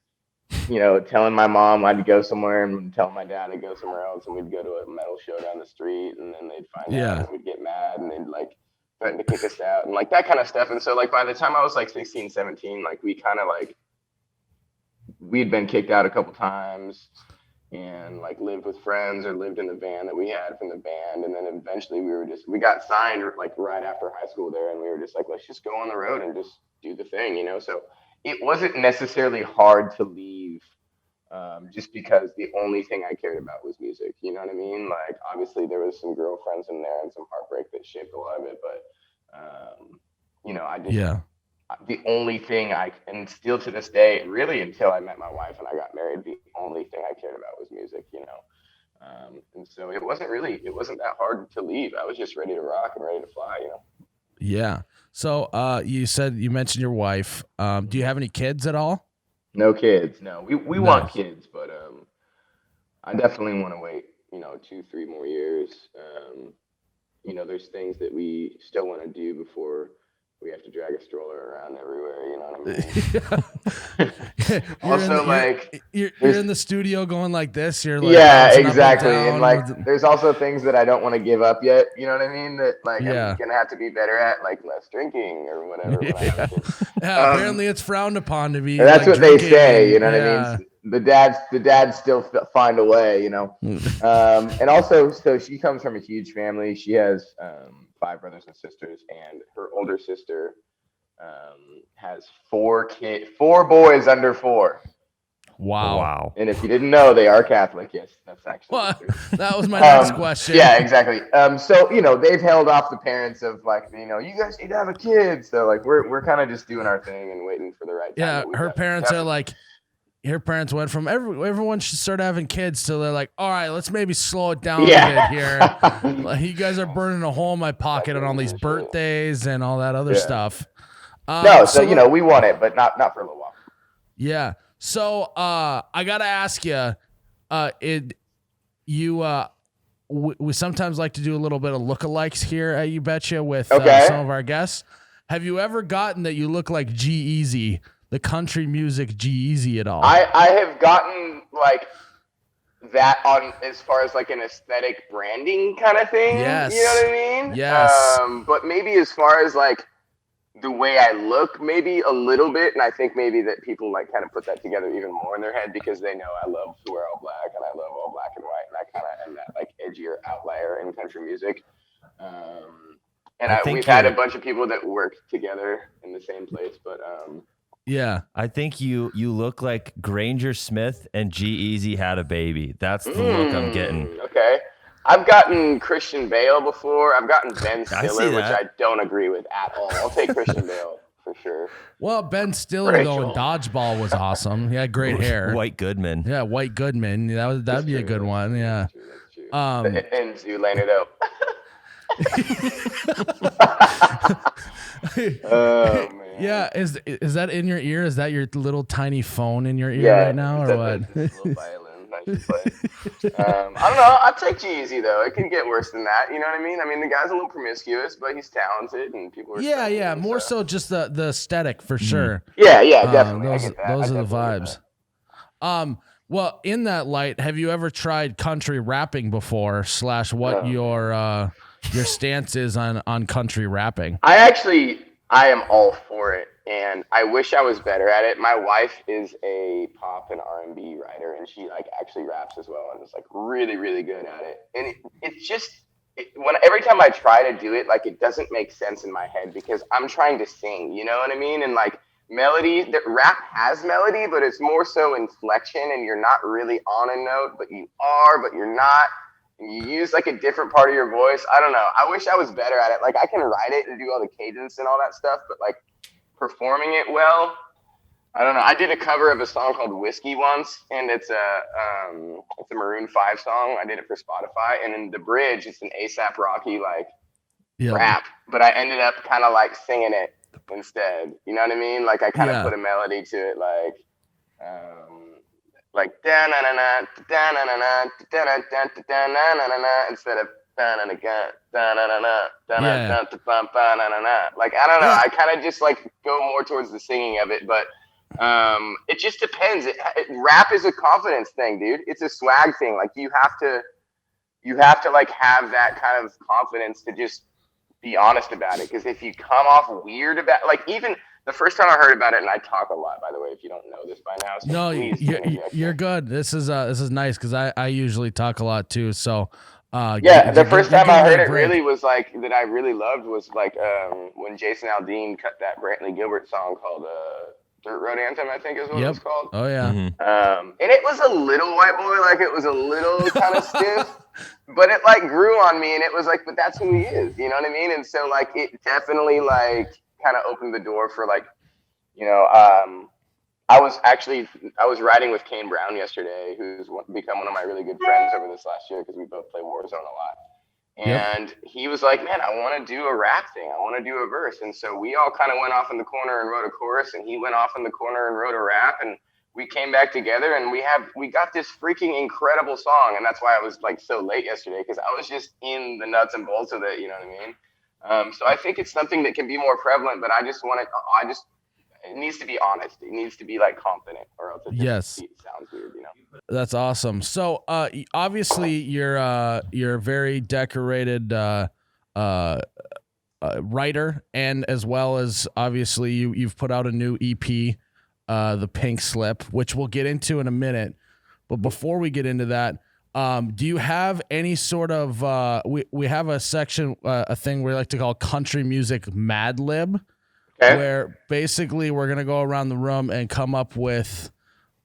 telling my mom I'd go somewhere and telling my dad to go somewhere else, and we'd go to a metal show down the street, and then they'd find out, and we'd get mad, and they'd like threaten to kick us out, and like that kind of stuff. And so like by the time I was like 16, 17, like we kind of like, we'd been kicked out a couple times, and like lived with friends or lived in the van that we had from the band. And then eventually we got signed like right after high school there, and we were just like, let's just go on the road and just do the thing, So it wasn't necessarily hard to leave, just because the only thing I cared about was music. You know what I mean? Like, obviously there was some girlfriends in there and some heartbreak that shaped a lot of it, but I just, the only thing and still to this day, really until I met my wife and I got married, the only thing I cared about was music, and so it wasn't that hard to leave. I was just ready to rock and ready to fly, Yeah. So you mentioned your wife. Do you have any kids at all? No kids. No, we want kids, but I definitely want to wait, 2-3 more years. There's things that we still want to do before we have to drag a stroller around everywhere. You know what I mean? Also, you're in the studio going like this. You're like, yeah, exactly. And like, there's also things that I don't want to give up yet. You know what I mean? That like I'm gonna have to be better at, like less drinking or whatever. Apparently, it's frowned upon to be. That's what they say. You know what I mean? The dads still find a way. And also, so she comes from a huge family. She has 5 brothers and sisters, and her older sister has 4 boys under 4. Wow. And if you didn't know, they are Catholic. Yes, that's actually that was my next question. Yeah, exactly. So they've held off the parents of like, you guys need to have a kid. So like we're kind of just doing our thing and waiting for the right time. Yeah, her parents are like, her parents went from everyone should start having kids to they're like, all right, let's maybe slow it down a bit here. You guys are burning a hole in my pocket on all these birthdays and all that other stuff. So we want it, but not for a little while. Yeah. So I gotta ask you, we sometimes like to do a little bit of lookalikes here at You Betcha with some of our guests. Have you ever gotten that you look like G-Eazy, the country music G-Eazy at all? I have gotten like that on as far as like an aesthetic branding kind of thing. Yes. You know what I mean? Yes. But maybe as far as like the way I look, maybe a little bit. And I think maybe that people like kind of put that together even more in their head because they know I love to wear all black and I love all black and white. And I kind of am that like edgier outlier in country music. And we've had a bunch of people that work together in the same place, but yeah, I think you look like Granger Smith and G-Eazy had a baby. That's the look I'm getting. Okay. I've gotten Christian Bale before. I've gotten Ben Stiller, which I don't agree with at all. I'll take Christian Bale for sure. Well, Ben Stiller though in Dodgeball was awesome. He had great hair. White Goodman. Yeah, White Goodman. That'd be a good one. Yeah. That's true. And Zoolander though. Oh man. Yeah, is that in your ear? Is that your little tiny phone in your ear right now, or what? Little violin. I don't know. I'll take G-Eazy though. It can get worse than that. You know what I mean? I mean, the guy's a little promiscuous, but he's talented, and people are. Yeah. More so just the aesthetic for sure. Yeah, definitely. Those are the vibes. Well, in that light, have you ever tried country rapping before? / what your stance is on country rapping? I am all for it, and I wish I was better at it. My wife is a pop and R&B writer, and she like actually raps as well, and is like really, really good at it. And it's just every time I try to do it, like it doesn't make sense in my head because I'm trying to sing. You know what I mean? And like melody, that rap has melody, but it's more so inflection, and you're not really on a note, but you are, but you're not. And you use like a different part of your voice. I don't know. I wish I was better at it. Like I can write it and do all the cadence and all that stuff, but like performing it well, I don't know. I did a cover of a song called Whiskey once, and it's a Maroon 5 song. I did it for Spotify, and in the bridge, it's an A$AP Rocky like rap, but I ended up kind of like singing it instead. You know what I mean? Like I kind of put a melody to it, like da na na na da na na na da na da na na na instead of da na na da na na na da na na na na. Like I don't know. I kind of just like go more towards the singing of it, but it just depends. Rap is a confidence thing, dude. It's a swag thing. Like you have to like have that kind of confidence to just be honest about it. Because if you come off weird about, like even the first time I heard about it, and I talk a lot, by the way, if you don't know this by now. So no, you're good. This is nice because I usually talk a lot too. So the first time I heard it really was like that I really loved was like when Jason Aldean cut that Brantley Gilbert song called Dirt Road Anthem, I think is what it was called. Oh yeah. And it was a little white boy, like it was a little kind of stiff, but it like grew on me, and it was like, but that's who he is, you know what I mean? And so like it definitely like kind of opened the door for like, you know, I was riding with Kane Brown yesterday, who's become one of my really good friends over this last year because we both play Warzone a lot. And he was like, man, I want to do a rap thing. I want to do a verse. And so we all kind of went off in the corner and wrote a chorus, and he went off in the corner and wrote a rap, and we came back together, and we got this freaking incredible song. And that's why I was like so late yesterday, because I was just in the nuts and bolts of it. You know what I mean? So I think it's something that can be more prevalent, but it needs to be honest. It needs to be like confident, or else it just sounds weird, you know? That's awesome. So obviously you're a very decorated writer, and as well as obviously you've put out a new EP, The Pink Slip, which we'll get into in a minute. But before we get into that, do you have any sort of we have a section, a thing we like to call country music Mad Lib, where basically we're gonna go around the room and come up with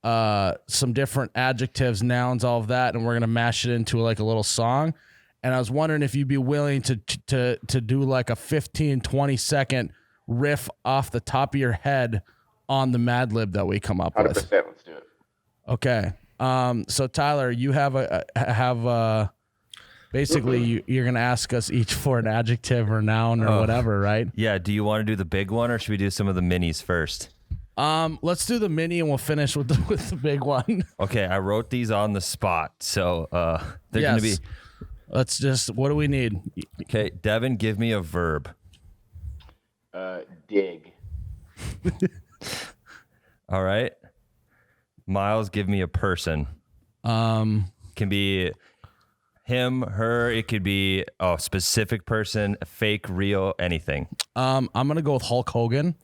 some different adjectives, nouns, all of that, and we're gonna mash it into like a little song. And I was wondering if you'd be willing to do like a 15-20 second riff off the top of your head on the Mad Lib that we come up 100%, with. let's do it. Okay. So Tyler, you have basically you're gonna ask us each for an adjective or noun or whatever, right? Yeah. Do you want to do the big one, or should we do some of the minis first? Let's do the mini, and we'll finish with the big one. Okay, I wrote these on the spot, so they're gonna be. Let's just. What do we need? Okay, Devin, give me a verb. Dig. All right. Miles, give me a person. Can be him, her. It could be a specific person, fake, real, anything. I'm gonna go with Hulk Hogan.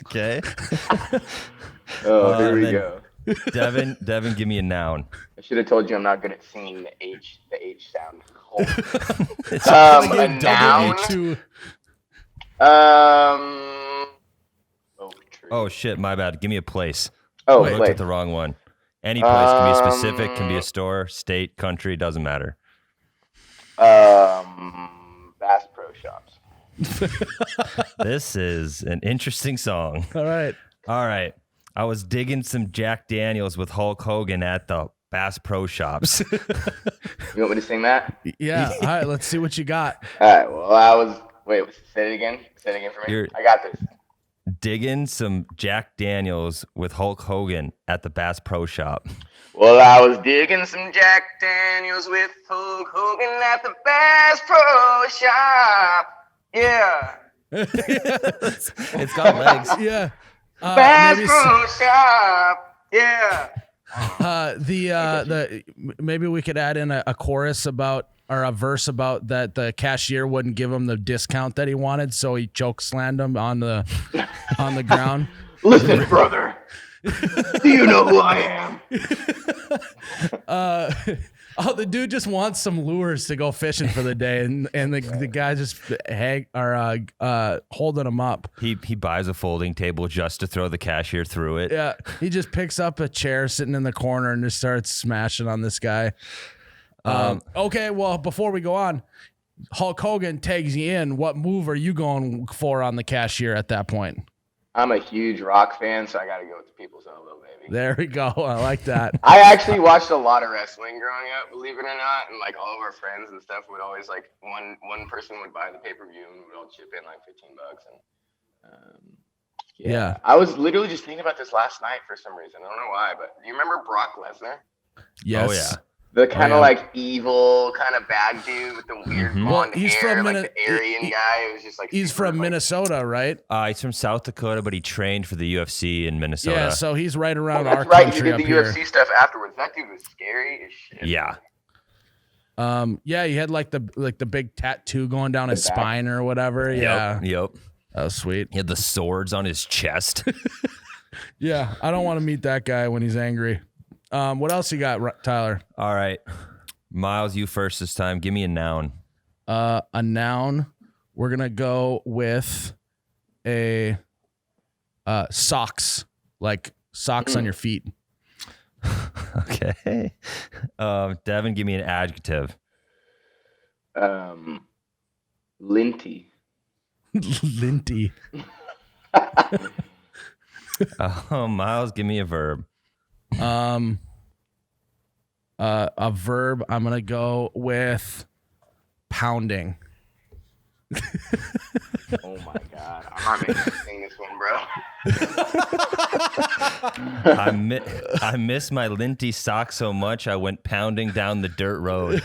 Okay. Here we go. Devin, give me a noun. I should have told you I'm not good at singing the H sound. A noun. Oh shit, my bad. Give me a place. Oh, I looked at the wrong one. Any place can be specific, can be a store, state, country, doesn't matter. Bass Pro Shops. This is an interesting song. All right. I was digging some Jack Daniels with Hulk Hogan at the Bass Pro Shops. You want me to sing that? Yeah. All right. Let's see what you got. All right. Well, wait, say it again. Say it again for me. I got this. Digging some Jack Daniels with Hulk Hogan at the Bass Pro Shop. Well, I was digging some Jack Daniels with Hulk Hogan at the Bass Pro Shop. Yeah. It's got legs. Yeah. Bass Pro Shop. Yeah. Maybe we could add in a chorus about, or a verse about that the cashier wouldn't give him the discount that he wanted, so he choke slammed him on the ground. Listen, brother. Do you know who I am? The dude just wants some lures to go fishing for the day, and the guy just holding him up. He buys a folding table just to throw the cashier through it. Yeah, he just picks up a chair sitting in the corner and just starts smashing on this guy. Okay, well, before we go on, Hulk Hogan tags you in. What move are you going for on the cashier at that point? I'm a huge rock fan, so I got to go with the People's Elbow, baby. There we go. I like that. I actually watched a lot of wrestling growing up, believe it or not, and like all of our friends and stuff would always like one person would buy the pay-per-view and we'd all chip in like $15, and Yeah. I was literally just thinking about this last night for some reason. I don't know why, but do you remember Brock Lesnar? Yes. Oh yeah. The kind of like evil, kind of bad dude with the weird blonde he's hair, from like the Aryan guy. It was just like He's super, from like, Minnesota, right? He's from South Dakota, but he trained for the UFC in Minnesota. Yeah, so he's right around that's our right. He country did up the here. UFC stuff afterwards. That dude was scary as shit. Yeah. Yeah, he had like the big tattoo going down his back. spine or whatever. Yeah, Yep. that was sweet. He had the swords on his chest. Yeah, I don't want to meet that guy when he's angry. What else you got, Tyler? All right. Miles, you first this time. Give me a noun. A noun. We're gonna go with a socks, like socks on your feet. Okay. Devin, give me an adjective. Linty. Linty. Miles, give me a verb. A verb. I'm gonna go with pounding. Oh my god, I'm not making you sing this one, bro. I miss my linty sock so much I went pounding down the dirt road.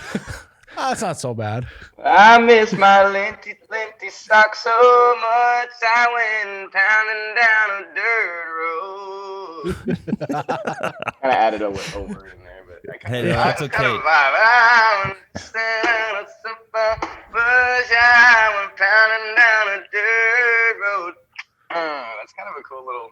That's not so bad. I miss my linty sock so much I went pounding down a dirt road. Kind of added over in there, but I kind Hey, of that's okay. Kind of vibe. I understand it's so far, but I went pounding down a dirt road. That's kind of a cool little.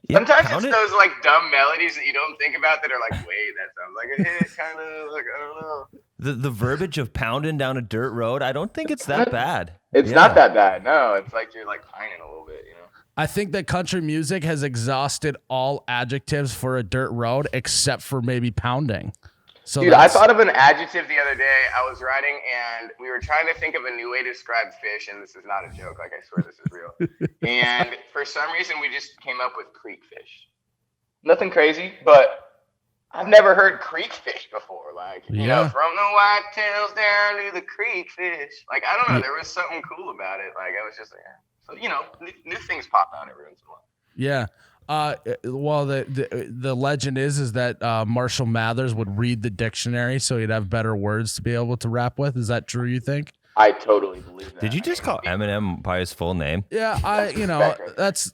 Yeah, Sometimes pound it's it. those like dumb melodies that you don't think about that are like, wait, that sounds like a hit, kind of like I don't know. The verbiage of pounding down a dirt road, I don't think it's that bad. It's Yeah. not that bad. No, it's like you're like pining a little bit, you know. I think that country music has exhausted all adjectives for a dirt road except for maybe pounding. So Dude, I thought of an adjective the other day. I was writing and we were trying to think of a new way to describe fish, and this is not a joke. Like, I swear this is real. And for some reason, we just came up with creek fish. Nothing crazy, but I've never heard creek fish before. Like, you know, from the whitetails down to the creek fish. Like, I don't know. There was something cool about it. Like, I was just like, so, you know, new things pop out every once in a while. Yeah. Well, the legend is that Marshall Mathers would read the dictionary so he'd have better words to be able to rap with. Is that true, you think? I totally believe that. Did you just call Eminem by his full name? Yeah, that's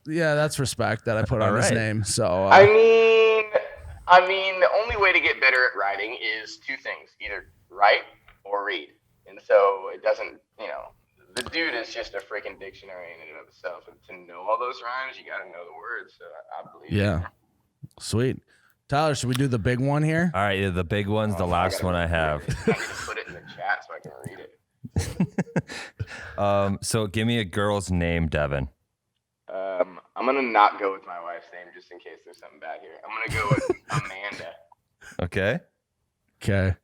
respect that I put on his name. So I mean, the only way to get better at writing is two things: either write or read. And so it doesn't, you know, the dude is just a freaking dictionary in and of itself. And to know all those rhymes, you got to know the words. So I believe. yeah, sweet. Tyler, should we do the big one here? All right, the big one's the last one I have. I need to put it in the chat so I can read it. So give me a girl's name, Devin. I'm gonna not go with my wife's name just in case there's something bad here. I'm gonna go with Amanda. Okay. Okay.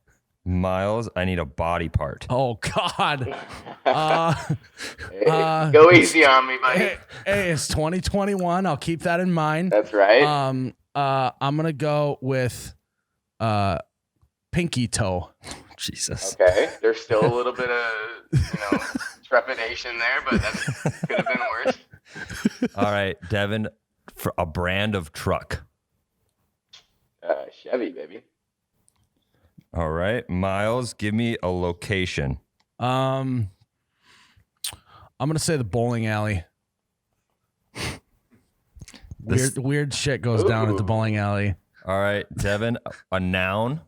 Miles, I need a body part. Oh God. Go easy on me, buddy. Hey, it's 2021. I'll keep that in mind. That's right. I'm gonna go with pinky toe. Jesus. Okay, there's still a little bit of trepidation there, but that could have been worse. All right, Devin, for a brand of truck. Chevy, baby. All right, Miles, give me a location. I'm gonna say the bowling alley. Weird shit goes down at the bowling alley. All right, Devin, a noun.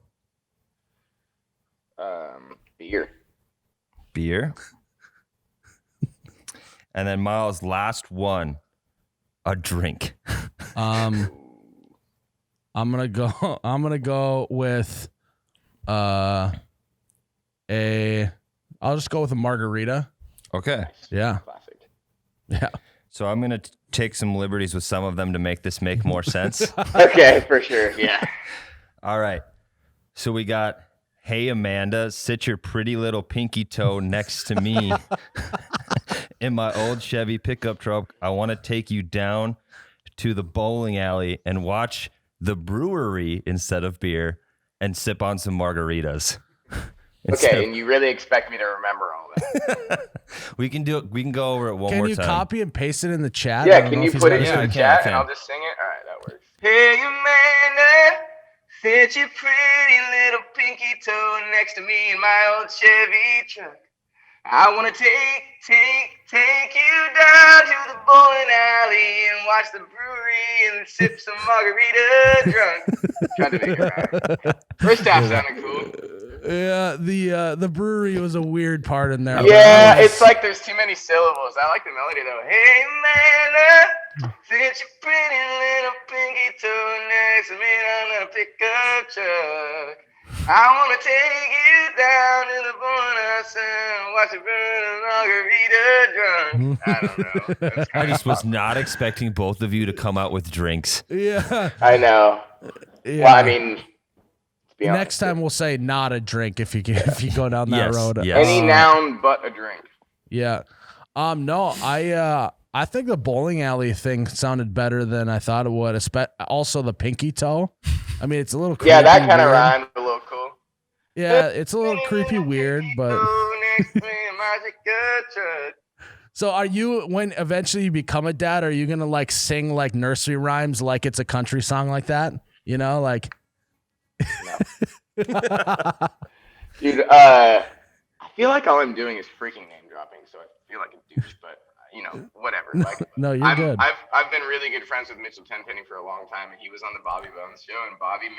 Beer. Beer. And then Miles, last one, a drink. I'm gonna go with I'll just go with a margarita. Okay. Yeah. Classic. Yeah. So I'm going to take some liberties with some of them to make this make more sense. Okay, for sure. Yeah. All right. So we got, hey, Amanda, sit your pretty little pinky toe next to me in my old Chevy pickup truck. I want to take you down to the bowling alley and watch the brewery instead of beer and sip on some margaritas. Okay, and you really expect me to remember all that? We can do it. We can go over it one Can more you time. copy and paste it in the chat? I Yeah, don't can know you if he's put got it it. in I the can, chat I can. and I'll just sing it? All right, that works. Hey, you man, sit your pretty little pinky toe next to me in my old Chevy truck. I want to take you down to the bowling alley and watch the brewery and sip some margarita drunk. Tried to make it right. First half sounded cool. Yeah, the brewery was a weird part in there. Yeah, it's like there's too many syllables. I like the melody though. Hey man, sit your pretty little pinky toe next to me on a pickup truck. I want to take you down to the bonus and watch it burn a margarita drunk. I don't know. That's I kinda just was tough. not expecting both of you to come out with drinks. Yeah. I know. Yeah. Well, I mean, to be honest, Next time we'll say not a drink if you go down that Yes, road. yes. any noun but a drink. Yeah. No, I think the bowling alley thing sounded better than I thought it would. Also the pinky toe. I mean, it's a little creepy. Yeah, that kind of weird. rhymed a little cool. Yeah, it's a little creepy, weird, but. So are you, when eventually you become a dad, are you going to like sing like nursery rhymes like it's a country song like that? You know, like. Dude, I feel like all I'm doing is freaking name dropping, so I feel like a douche, but you know, whatever. Like, No, you're good. I've been really good friends with Mitchell Tenpenny for a long time, and he was on the Bobby Bones show, and Bobby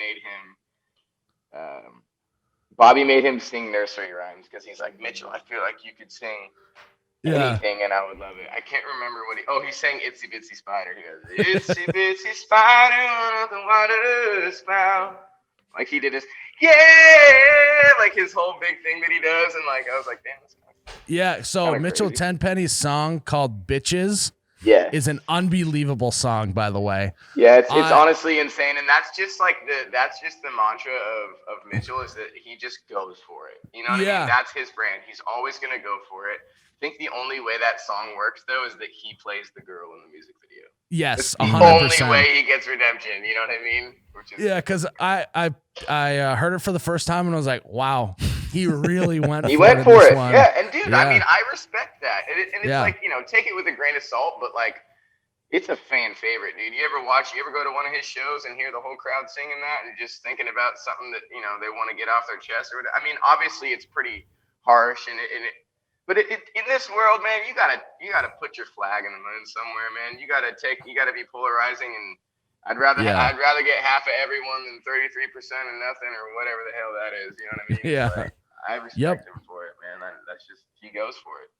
made him sing nursery rhymes because he's like, Mitchell, I feel like you could sing anything and I would love it. I can't remember what he sang Itsy Bitsy Spider. He goes, Itsy Bitsy Spider on the water spout. Like he did his, like his whole big thing that he does. And like, I was like, damn, that's nice. Yeah. So Kinda Mitchell crazy. Tenpenny's song called Bitches Yeah. is an unbelievable song, by the way. Yeah, it's honestly insane, and that's just the mantra of Mitchell is that he just goes for it. You know what I mean? That's his brand. He's always gonna go for it. I think the only way that song works though is that he plays the girl in the music video. Yes, It's the 100%. only way he gets redemption. You know what I mean? Yeah, because I heard it for the first time and I was like, wow, he really went. He for went it for this it. one. Yeah, and dude, Yeah. I mean, I respect that, and it's Yeah. like, you know, take it with a grain of salt, but like, it's a fan favorite, dude. You ever go to one of his shows and hear the whole crowd singing that and just thinking about something that, you know, they want to get off their chest or whatever? I mean, obviously it's pretty harsh but in this world, man, you gotta put your flag in the moon somewhere, man. You gotta be polarizing, and I'd rather get half of everyone than 33% and nothing or whatever the hell that is. You know what I mean? Yeah. Like, I respect him for it, man. That's just, he goes for it.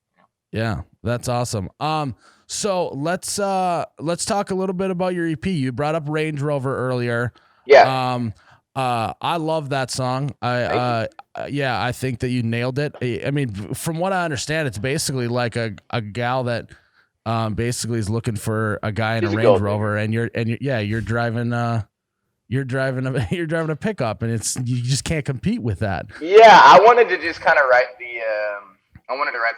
Yeah, that's awesome. So let's talk a little bit about your EP. You brought up Range Rover earlier. Yeah. I love that song. I think that you nailed it. I mean, from what I understand, it's basically like a gal that basically is looking for a guy in a Range Rover, and you're driving a pickup, and you just can't compete with that. Yeah, I wanted to just kind of write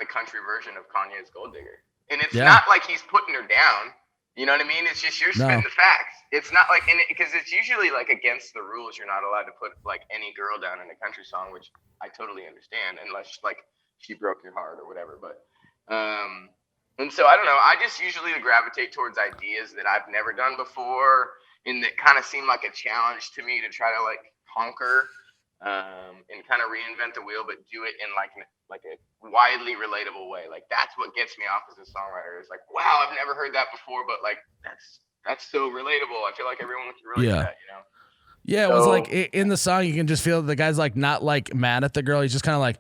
the country version of Kanye's Gold Digger. And it's not like he's putting her down. You know what I mean? It's just you're spitting the facts. It's not like, because it's usually like against the rules. You're not allowed to put like any girl down in a country song, which I totally understand, unless like she broke your heart or whatever. But, and so I don't know. I just usually gravitate towards ideas that I've never done before, and that kind of seem like a challenge to me to try to like conquer, and kind of reinvent the wheel, but do it in like a widely relatable way. Like that's what gets me off as a songwriter. It's like, wow, I've never heard that before, but like that's so relatable. I feel like everyone can relate to that, you know? Yeah, it was like in the song, you can just feel the guy's like not like mad at the girl. He's just kind of like,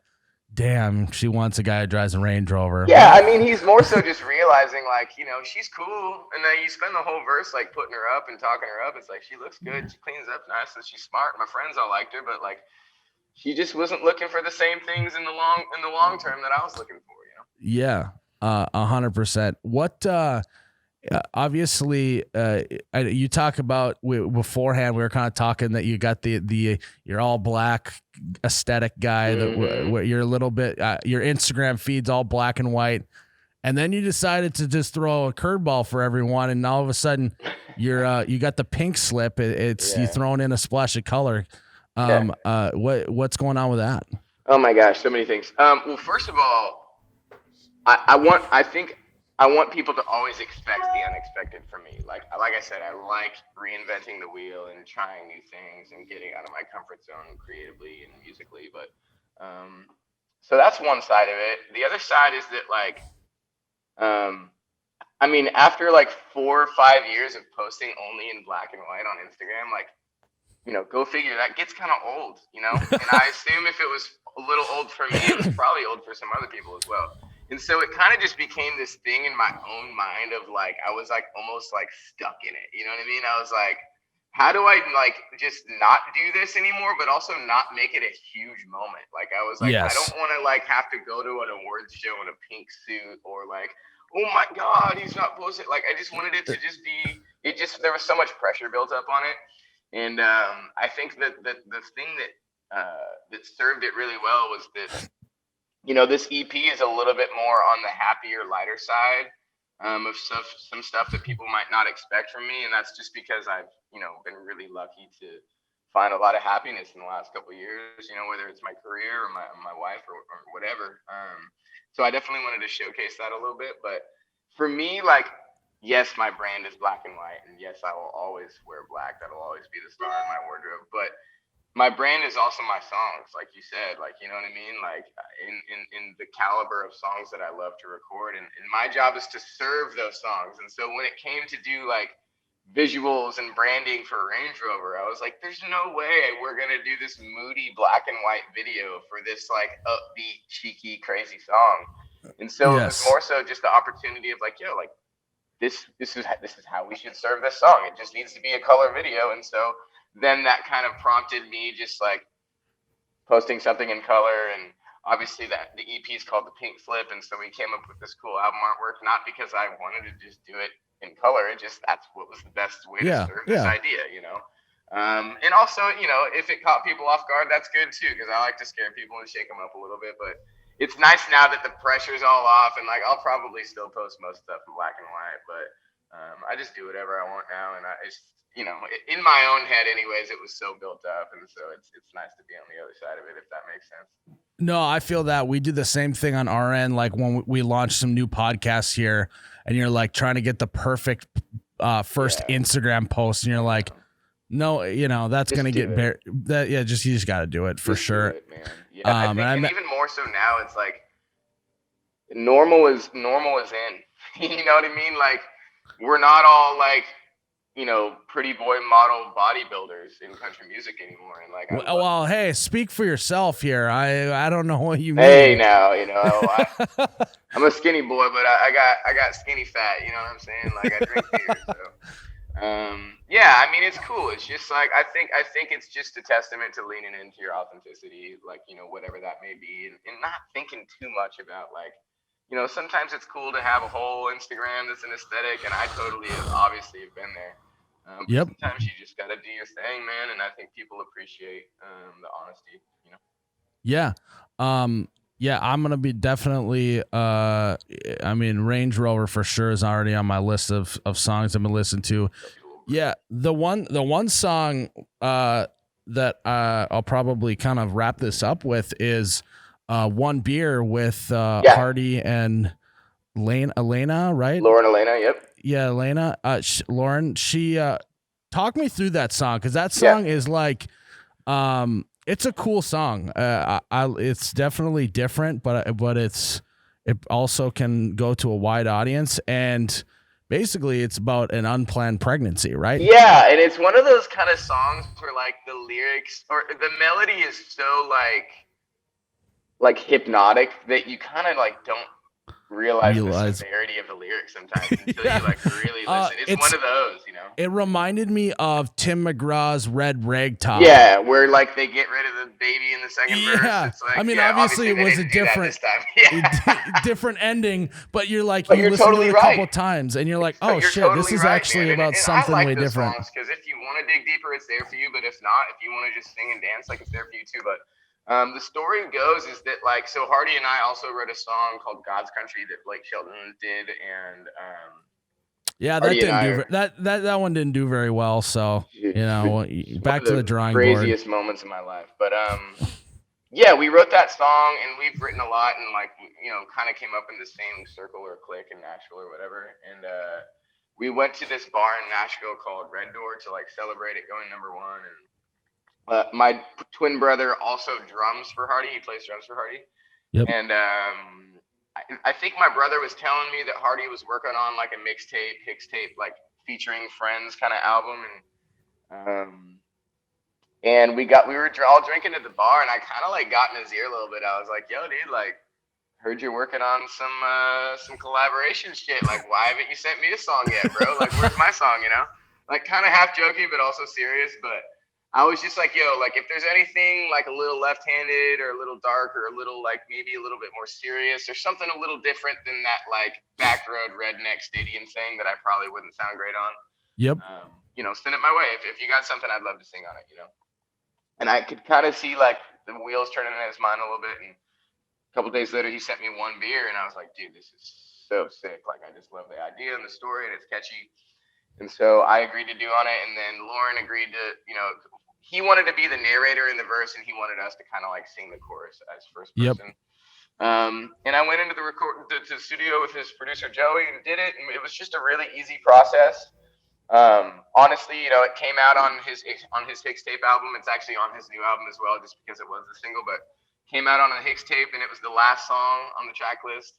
damn, she wants a guy who drives a Range Rover. Yeah, I mean, he's more so just realizing like, you know, she's cool. And then you spend the whole verse like putting her up and talking her up. It's like, she looks good. She cleans up nice and she's smart. My friends all liked her, but like, she just wasn't looking for the same things in the long term that I was looking for, you know? Yeah, 100%. What, obviously, you talk about beforehand, we were kind of talking that you got you're all black aesthetic guy, that you're a little bit, your Instagram feed's all black and white. and then you decided to just throw a curveball for everyone, and all of a sudden you got the pink slip. It's you throwing in a splash of color. What's going on with that? Oh my gosh, so many things. Well, first of all, I want people to always expect the unexpected from me. Like I said, I like reinventing the wheel and trying new things and getting out of my comfort zone creatively and musically. But so that's one side of it. The other side is that I mean, after like 4 or 5 years of posting only in black and white on Instagram, like, you know, go figure, that gets kind of old, you know? And I assume if it was a little old for me, it was probably old for some other people as well. And so it kind of just became this thing in my own mind of like, I was like almost like stuck in it. You know what I mean? I was like, how do I like just not do this anymore, but also not make it a huge moment? Like I was like, I don't want to like have to go to an awards show in a pink suit or like, oh my God, he's not posting. Like I just wanted it to just be, there was so much pressure built up on it. And I think that the thing that served it really well was that, you know, this EP is a little bit more on the happier, lighter side of some stuff that people might not expect from me. And that's just because I've, you know, been really lucky to find a lot of happiness in the last couple of years, you know, whether it's my career or my wife or whatever. So I definitely wanted to showcase that a little bit. But for me, like, yes, my brand is black and white. And yes, I will always wear black. That'll always be the star in my wardrobe. But my brand is also my songs, like you said, like, you know what I mean? Like in the caliber of songs that I love to record. And my job is to serve those songs. And so when it came to do like visuals and branding for Range Rover, I was like, there's no way we're going to do this moody black and white video for this like upbeat, cheeky, crazy song. And so it was more so just the opportunity of like, yo, like this is how we should serve this song. It just needs to be a color video. And so then that kind of prompted me just like posting something in color. And obviously that the EP is called The Pink Slip. And so we came up with this cool album artwork, not because I wanted to just do it in color. It just, that's what was the best way to serve this idea, you know? And also, you know, if it caught people off guard, that's good too, because I like to scare people and shake them up a little bit. But it's nice now that the pressure's all off, and like I'll probably still post most stuff in black and white, but I just do whatever I want now. And it's, you know, in my own head anyways, it was so built up, and so it's nice to be on the other side of it, if that makes sense. No, I feel that we do the same thing on our end. Like when we launch some new podcasts here, and you're like trying to get the perfect first Instagram post, and you're like, no, you know, that's just gonna get you just got to do it for sure. Man. Yeah, and even more so now, it's like normal is in. You know what I mean? Like we're not all like, you know, pretty boy model bodybuilders in country music anymore. And like, well, hey, speak for yourself here. I don't know what you mean. Hey, now, you know, I'm a skinny boy, but I got skinny fat. You know what I'm saying? Like I drink beer, so. Yeah, I mean, it's cool. It's just like, I think it's just a testament to leaning into your authenticity, like, you know, whatever that may be, and not thinking too much about like, you know, sometimes it's cool to have a whole Instagram that's an aesthetic, and I totally obviously have been there. Sometimes you just got to do your thing, man, and I think people appreciate the honesty, you know? Yeah. Yeah, I'm going to be definitely, I mean, Range Rover for sure is already on my list of songs I'm going to listen to. Yeah, the one song that I'll probably kind of wrap this up with is One Beer with Hardy and Elena, right? Lauren Elena, yep. Yeah, Elena. Lauren, she talk me through that song, because that song is like, it's a cool song. It's definitely different, but it also can go to a wide audience, and basically it's about an unplanned pregnancy, right? Yeah, and it's one of those kind of songs where like the lyrics or the melody is so like hypnotic that you kind of like don't realize the severity of the lyrics sometimes until you like really listen. It's one of those, you know. It reminded me of Tim McGraw's Red Ragtop. Yeah, where like they get rid of the baby in the second verse. It's like, I mean, obviously it was a different ending, but you're like, you listen totally to it a couple times and you're like, oh shit, totally this is actually about something way different. Because if you want to dig deeper, it's there for you. But if not, if you want to just sing and dance, like it's there for you too. But The story goes is that like, so Hardy and I also wrote a song called God's Country that Blake Shelton did, and yeah, that Hardy and didn't I do that one didn't do very well. So back to the drawing board. Craziest moments of my life, but yeah, we wrote that song, and we've written a lot, and like kind of came up in the same circle or clique in Nashville or whatever, and we went to this bar in Nashville called Red Door to like celebrate it going number one, and my twin brother also drums for Hardy. He plays drums for Hardy. Yep. And I think my brother was telling me that Hardy was working on like a mixtape, like featuring friends kind of album. And we were all drinking at the bar, and I kind of like got in his ear a little bit. I was like, yo, dude, like, heard you're working on some collaboration shit. Like, why haven't you sent me a song yet, bro? Like, where's my song, Like, kind of half joking, but also serious. But I was just like, yo, like, if there's anything like a little left-handed or a little dark or a little like maybe a little bit more serious or something a little different than that like backroad redneck stadium thing that I probably wouldn't sound great on. Yep. Send it my way. If you got something, I'd love to sing on it, And I could kind of see like the wheels turning in his mind a little bit. And a couple days later, he sent me one beer, and I was like, dude, this is so sick. Like, I just love the idea and the story, and it's catchy. And so I agreed to do on it, and then Lauren agreed to, he wanted to be the narrator in the verse, and he wanted us to kind of like sing the chorus as first person. Yep. And I went into the studio with his producer Joey and did it, and it was just a really easy process. Honestly, it came out on his mixtape album. It's actually on his new album as well, just because it was a single, but came out on a mixtape, and it was the last song on the track list.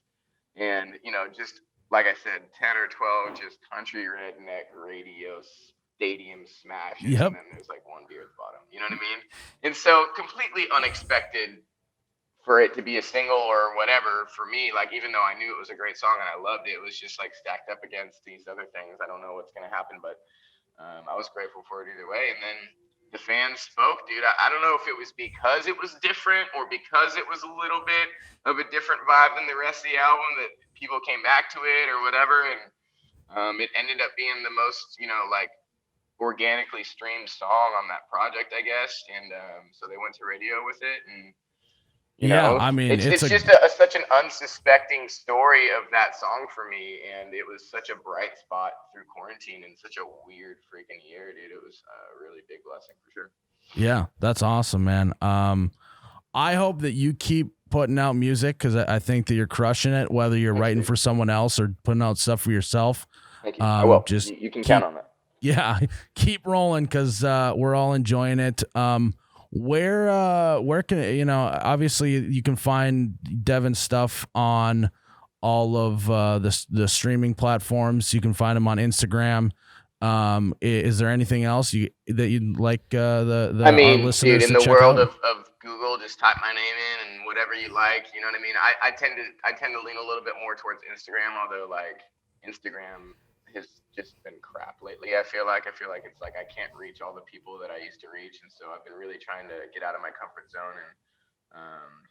And just like I said, 10 or 12 just country redneck radio stadium smash. Yep. And then there's like one beer at the bottom. You know what I mean? And so completely unexpected for it to be a single or whatever for me. Like, even though I knew it was a great song and I loved it, it was just like stacked up against these other things. I don't know what's going to happen, but I was grateful for it either way. And then the fans spoke, dude. I don't know if it was because it was different or because it was a little bit of a different vibe than the rest of the album that people came back to it or whatever. And it ended up being the most, like organically streamed song on that project, I guess. And so they went to radio with it. And, I mean, it's just such an unsuspecting story of that song for me. And it was such a bright spot through quarantine and such a weird freaking year, dude. It was a really big blessing for sure. Yeah, that's awesome, man. I hope that you keep putting out music, because I think that you're crushing it, whether you're writing for someone else or putting out stuff for yourself. Thank you. I will. You can count on that. Yeah, keep rolling, because we're all enjoying it. Where can obviously you can find Devin's stuff on all of the streaming platforms. You can find him on Instagram. Is there anything else that you'd like our listeners dude, in to the check world out? of Google, just type my name in and whatever you like. You know what I mean? I tend to lean a little bit more towards Instagram, although like Instagram has just been crap lately. I feel like it's like I can't reach all the people that I used to reach, and so I've been really trying to get out of my comfort zone and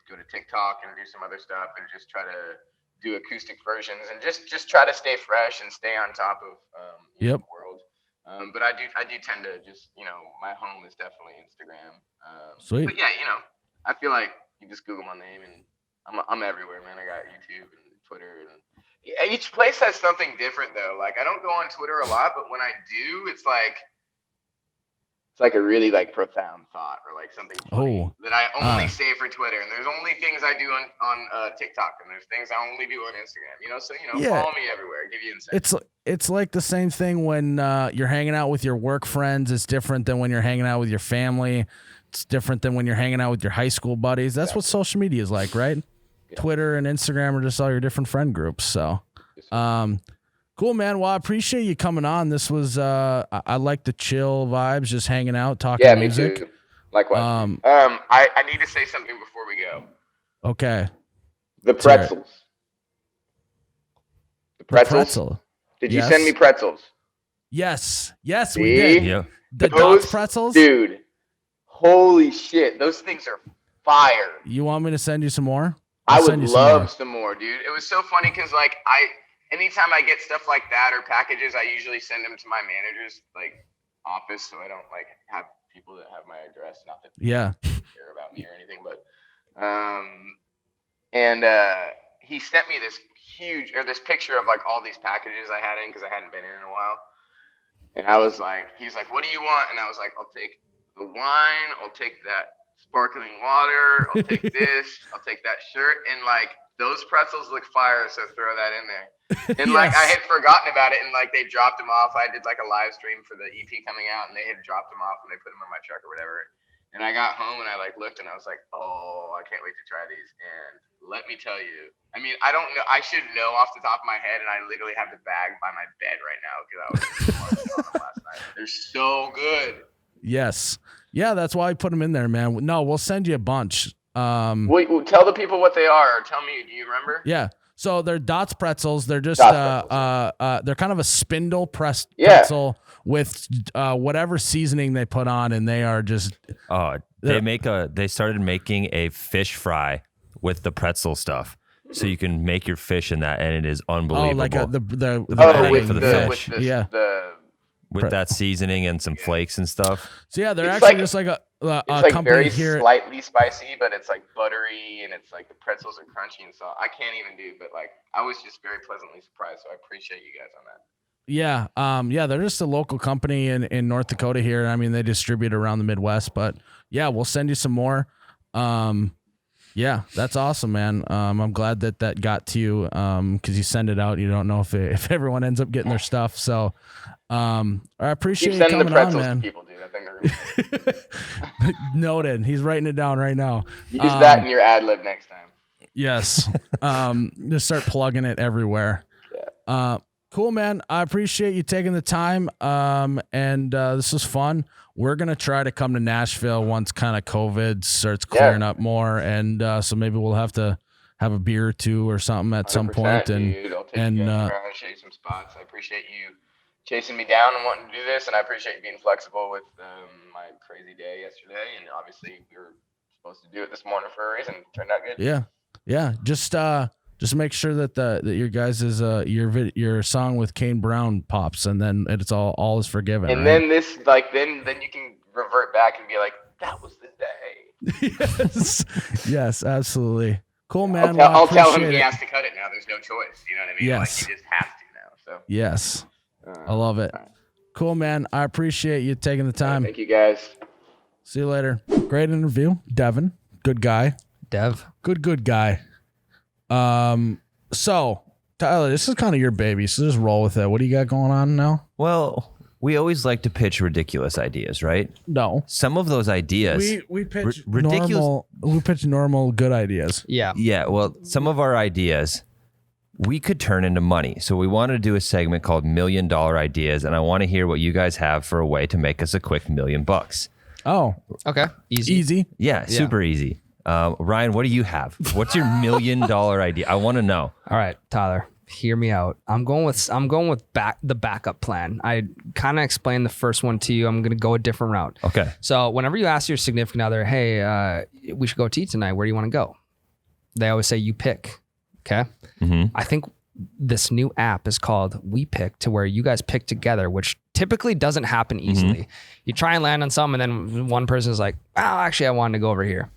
go to TikTok and do some other stuff and just try to do acoustic versions and just try to stay fresh and stay on top of the world. But I do tend to just my home is definitely Instagram. Sweet. But yeah, I feel like you just Google my name and I'm everywhere, man. I got YouTube and Twitter and each place has something different though. Like, I don't go on Twitter a lot, but when I do, it's like a really like profound thought or like something funny that I only say for Twitter. And there's only things I do on TikTok, and there's things I only do on Instagram. So follow me everywhere. Give you insight. It's like the same thing when you're hanging out with your work friends. It's different than when you're hanging out with your family. It's different than when you're hanging out with your high school buddies. That's what social media is like, right? Yeah. Twitter and Instagram are just all your different friend groups. So, cool, man. Well, I appreciate you coming on. This was, I like the chill vibes, just hanging out, talking music. Me too. Likewise. I need to say something before we go. Okay. The pretzels. The pretzels. Did you send me pretzels? Yes, we did. Yeah. The Dots pretzels? Dude, holy shit. Those things are fire. You want me to send you some more? I would love some more, dude. It was so funny because like anytime I get stuff like that or packages, I usually send them to my manager's like office, so I don't like have people that have my address. Not that they care about me or anything, but And he sent me this picture of like all these packages I had in because I hadn't been in a while. And I was like, he's like, what do you want? And I was like, I'll take the wine, I'll take that sparkling water, I'll take this, I'll take that shirt. And like those pretzels look fire, so throw that in there. And like I had forgotten about it, and like they dropped them off. I did like a live stream for the EP coming out, and they had dropped them off and they put them in my truck or whatever. And I got home and I like looked and I was like, oh, I can't wait to try these. And let me tell you, I mean, I don't know. I should know off the top of my head, and I literally have the bag by my bed right now because I was on them last night. They're so good. Yes. Yeah, that's why I put them in there, man. No, we'll send you a bunch. Wait, tell the people what they are. Or tell me, do you remember? Yeah. So they're Dots pretzels. They're just they're kind of a spindle pressed pretzel with whatever seasoning they put on, and they are just they started making a fish fry with the pretzel stuff. So you can make your fish in that, and it is unbelievable. Oh, like the fish. With that seasoning and some flakes and stuff. So yeah, they're actually like, just like a like company very here. Slightly spicy, but it's like buttery, and it's like the pretzels are crunchy and so I can't even do, but like I was just very pleasantly surprised. So I appreciate you guys on that. Yeah, they're just a local company in North Dakota here. I mean, they distribute around the Midwest, but yeah, we'll send you some more. Yeah, that's awesome, man. I'm glad that got to you because you send it out. You don't know if everyone ends up getting their stuff. So I appreciate you coming on, man. People, dude. I think Noted. He's writing it down right now. Use that in your ad lib next time. Yes. Just start plugging it everywhere. Yeah. Cool, man. I appreciate you taking the time. And this was fun. We're going to try to come to Nashville once kind of COVID starts clearing up more. And so maybe we'll have to have a beer or two or something at some point. Dude, I'll take you guys around and show you some spots. I appreciate you chasing me down and wanting to do this. And I appreciate you being flexible with my crazy day yesterday. And obviously we were supposed to do it this morning for a reason. It turned out good. Yeah. Yeah. Just make sure that your guys' your song with Kane Brown pops, and then it's all is forgiven. And right? then this then you can revert back and be like, that was the day. Yes, absolutely. Cool, man. I'll tell him he has to cut it now. There's no choice. You know what I mean? Yes. Like he just has to now. So yes, I love it. Right. Cool, man. I appreciate you taking the time. Thank you, guys. See you later. Great interview, Devin. Good guy. Dev. Good guy. So Tyler, this is kind of your baby, so just roll with it. What do you got going on now? Well, we always like to pitch ridiculous ideas, right? No. Some of those ideas we pitch ridiculous. Normal. We pitch normal good ideas. Yeah. Yeah. Well, some of our ideas we could turn into money. So we wanted to do a segment called $1 Million Ideas, and I want to hear what you guys have for a way to make us a quick $1 million. Oh. Okay. Easy. Yeah. Super easy. Ryan, what do you have? What's your $1 million idea? I want to know. All right, Tyler, hear me out. I'm going with the backup plan. I kind of explained the first one to you. I'm going to go a different route. Okay. So whenever you ask your significant other, hey, we should go to eat tonight. Where do you want to go? They always say you pick. Okay. Mm-hmm. I think this new app is called We Pick, to where you guys pick together, which typically doesn't happen easily. Mm-hmm. You try and land on some, and then one person is like, oh, actually, I wanted to go over here.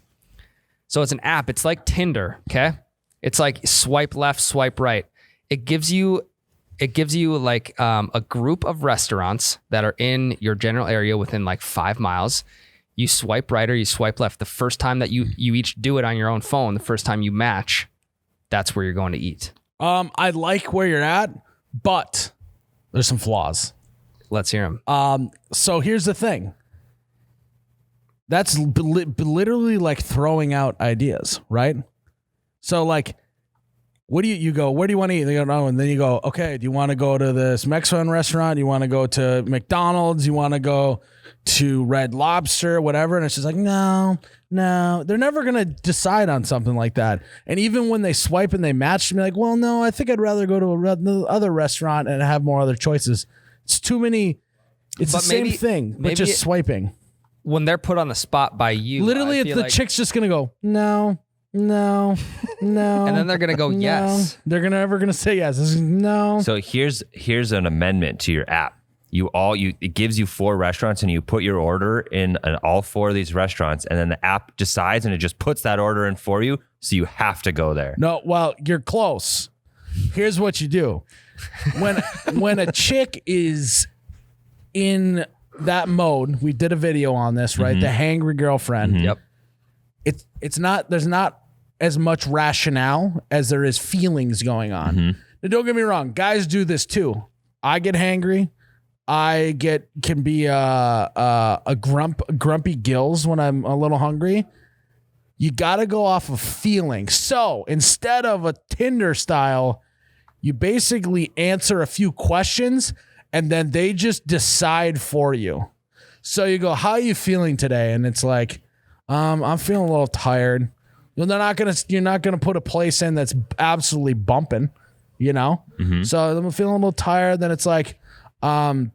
So it's an app. It's like Tinder, okay? It's like swipe left, swipe right. It gives you like a group of restaurants that are in your general area within like 5 miles. You swipe right or you swipe left. The first time that you each do it on your own phone, the first time you match, that's where you're going to eat. I like where you're at, but there's some flaws. Let's hear them. So here's the thing. That's literally like throwing out ideas, right? So like, what do you go, where do you want to eat? They go, no, and then you go, okay, do you want to go to this Mexican restaurant? You want to go to McDonald's? You want to go to Red Lobster, whatever? And it's just like, no, they're never going to decide on something like that. And even when they swipe and they match, they're like, well, no, I think I'd rather go to another restaurant and have more other choices. It's too many. It's the same thing, but just swiping. When they're put on the spot by you, literally, the chick's just gonna go no, and then they're gonna go yes. They're never gonna say yes. No. So here's an amendment to your app. it gives you 4 restaurants and you put your order in all 4 of these restaurants, and then the app decides and it just puts that order in for you. So you have to go there. No, well, you're close. Here's what you do. When a chick is in that mode, we did a video on this, right? The hangry girlfriend. Yep. It's not, there's not as much rationale as there is feelings going on. Now, don't get me wrong, guys do this too. I get hangry. Can be a grumpy gills when I'm a little hungry. You got to go off of feeling. So instead of a Tinder style, you basically answer a few questions and then they just decide for you. So you go, how are you feeling today? And it's like, I'm feeling a little tired. You're not gonna put a place in that's absolutely bumping, you know? So I'm feeling a little tired. Then it's like, there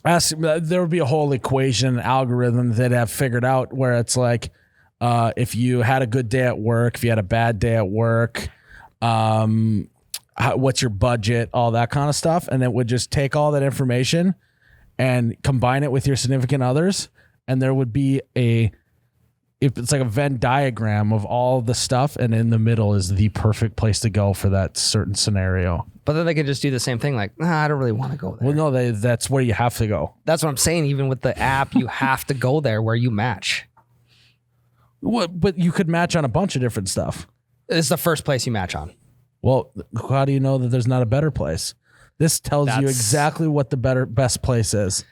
would be a whole equation, algorithm that have figured out where it's like, if you had a good day at work, if you had a bad day at work, what's your budget, all that kind of stuff. And it would just take all that information and combine it with your significant others. And there would be it's like a Venn diagram of all the stuff. And in the middle is the perfect place to go for that certain scenario. But then they could just do the same thing. Like, I don't really want to go there. Well, no, that's where you have to go. That's what I'm saying. Even with the app, you have to go there where you match. What? But you could match on a bunch of different stuff. It's the first place you match on. Well, how do you know that there's not a better place? This tells you exactly what the best place is.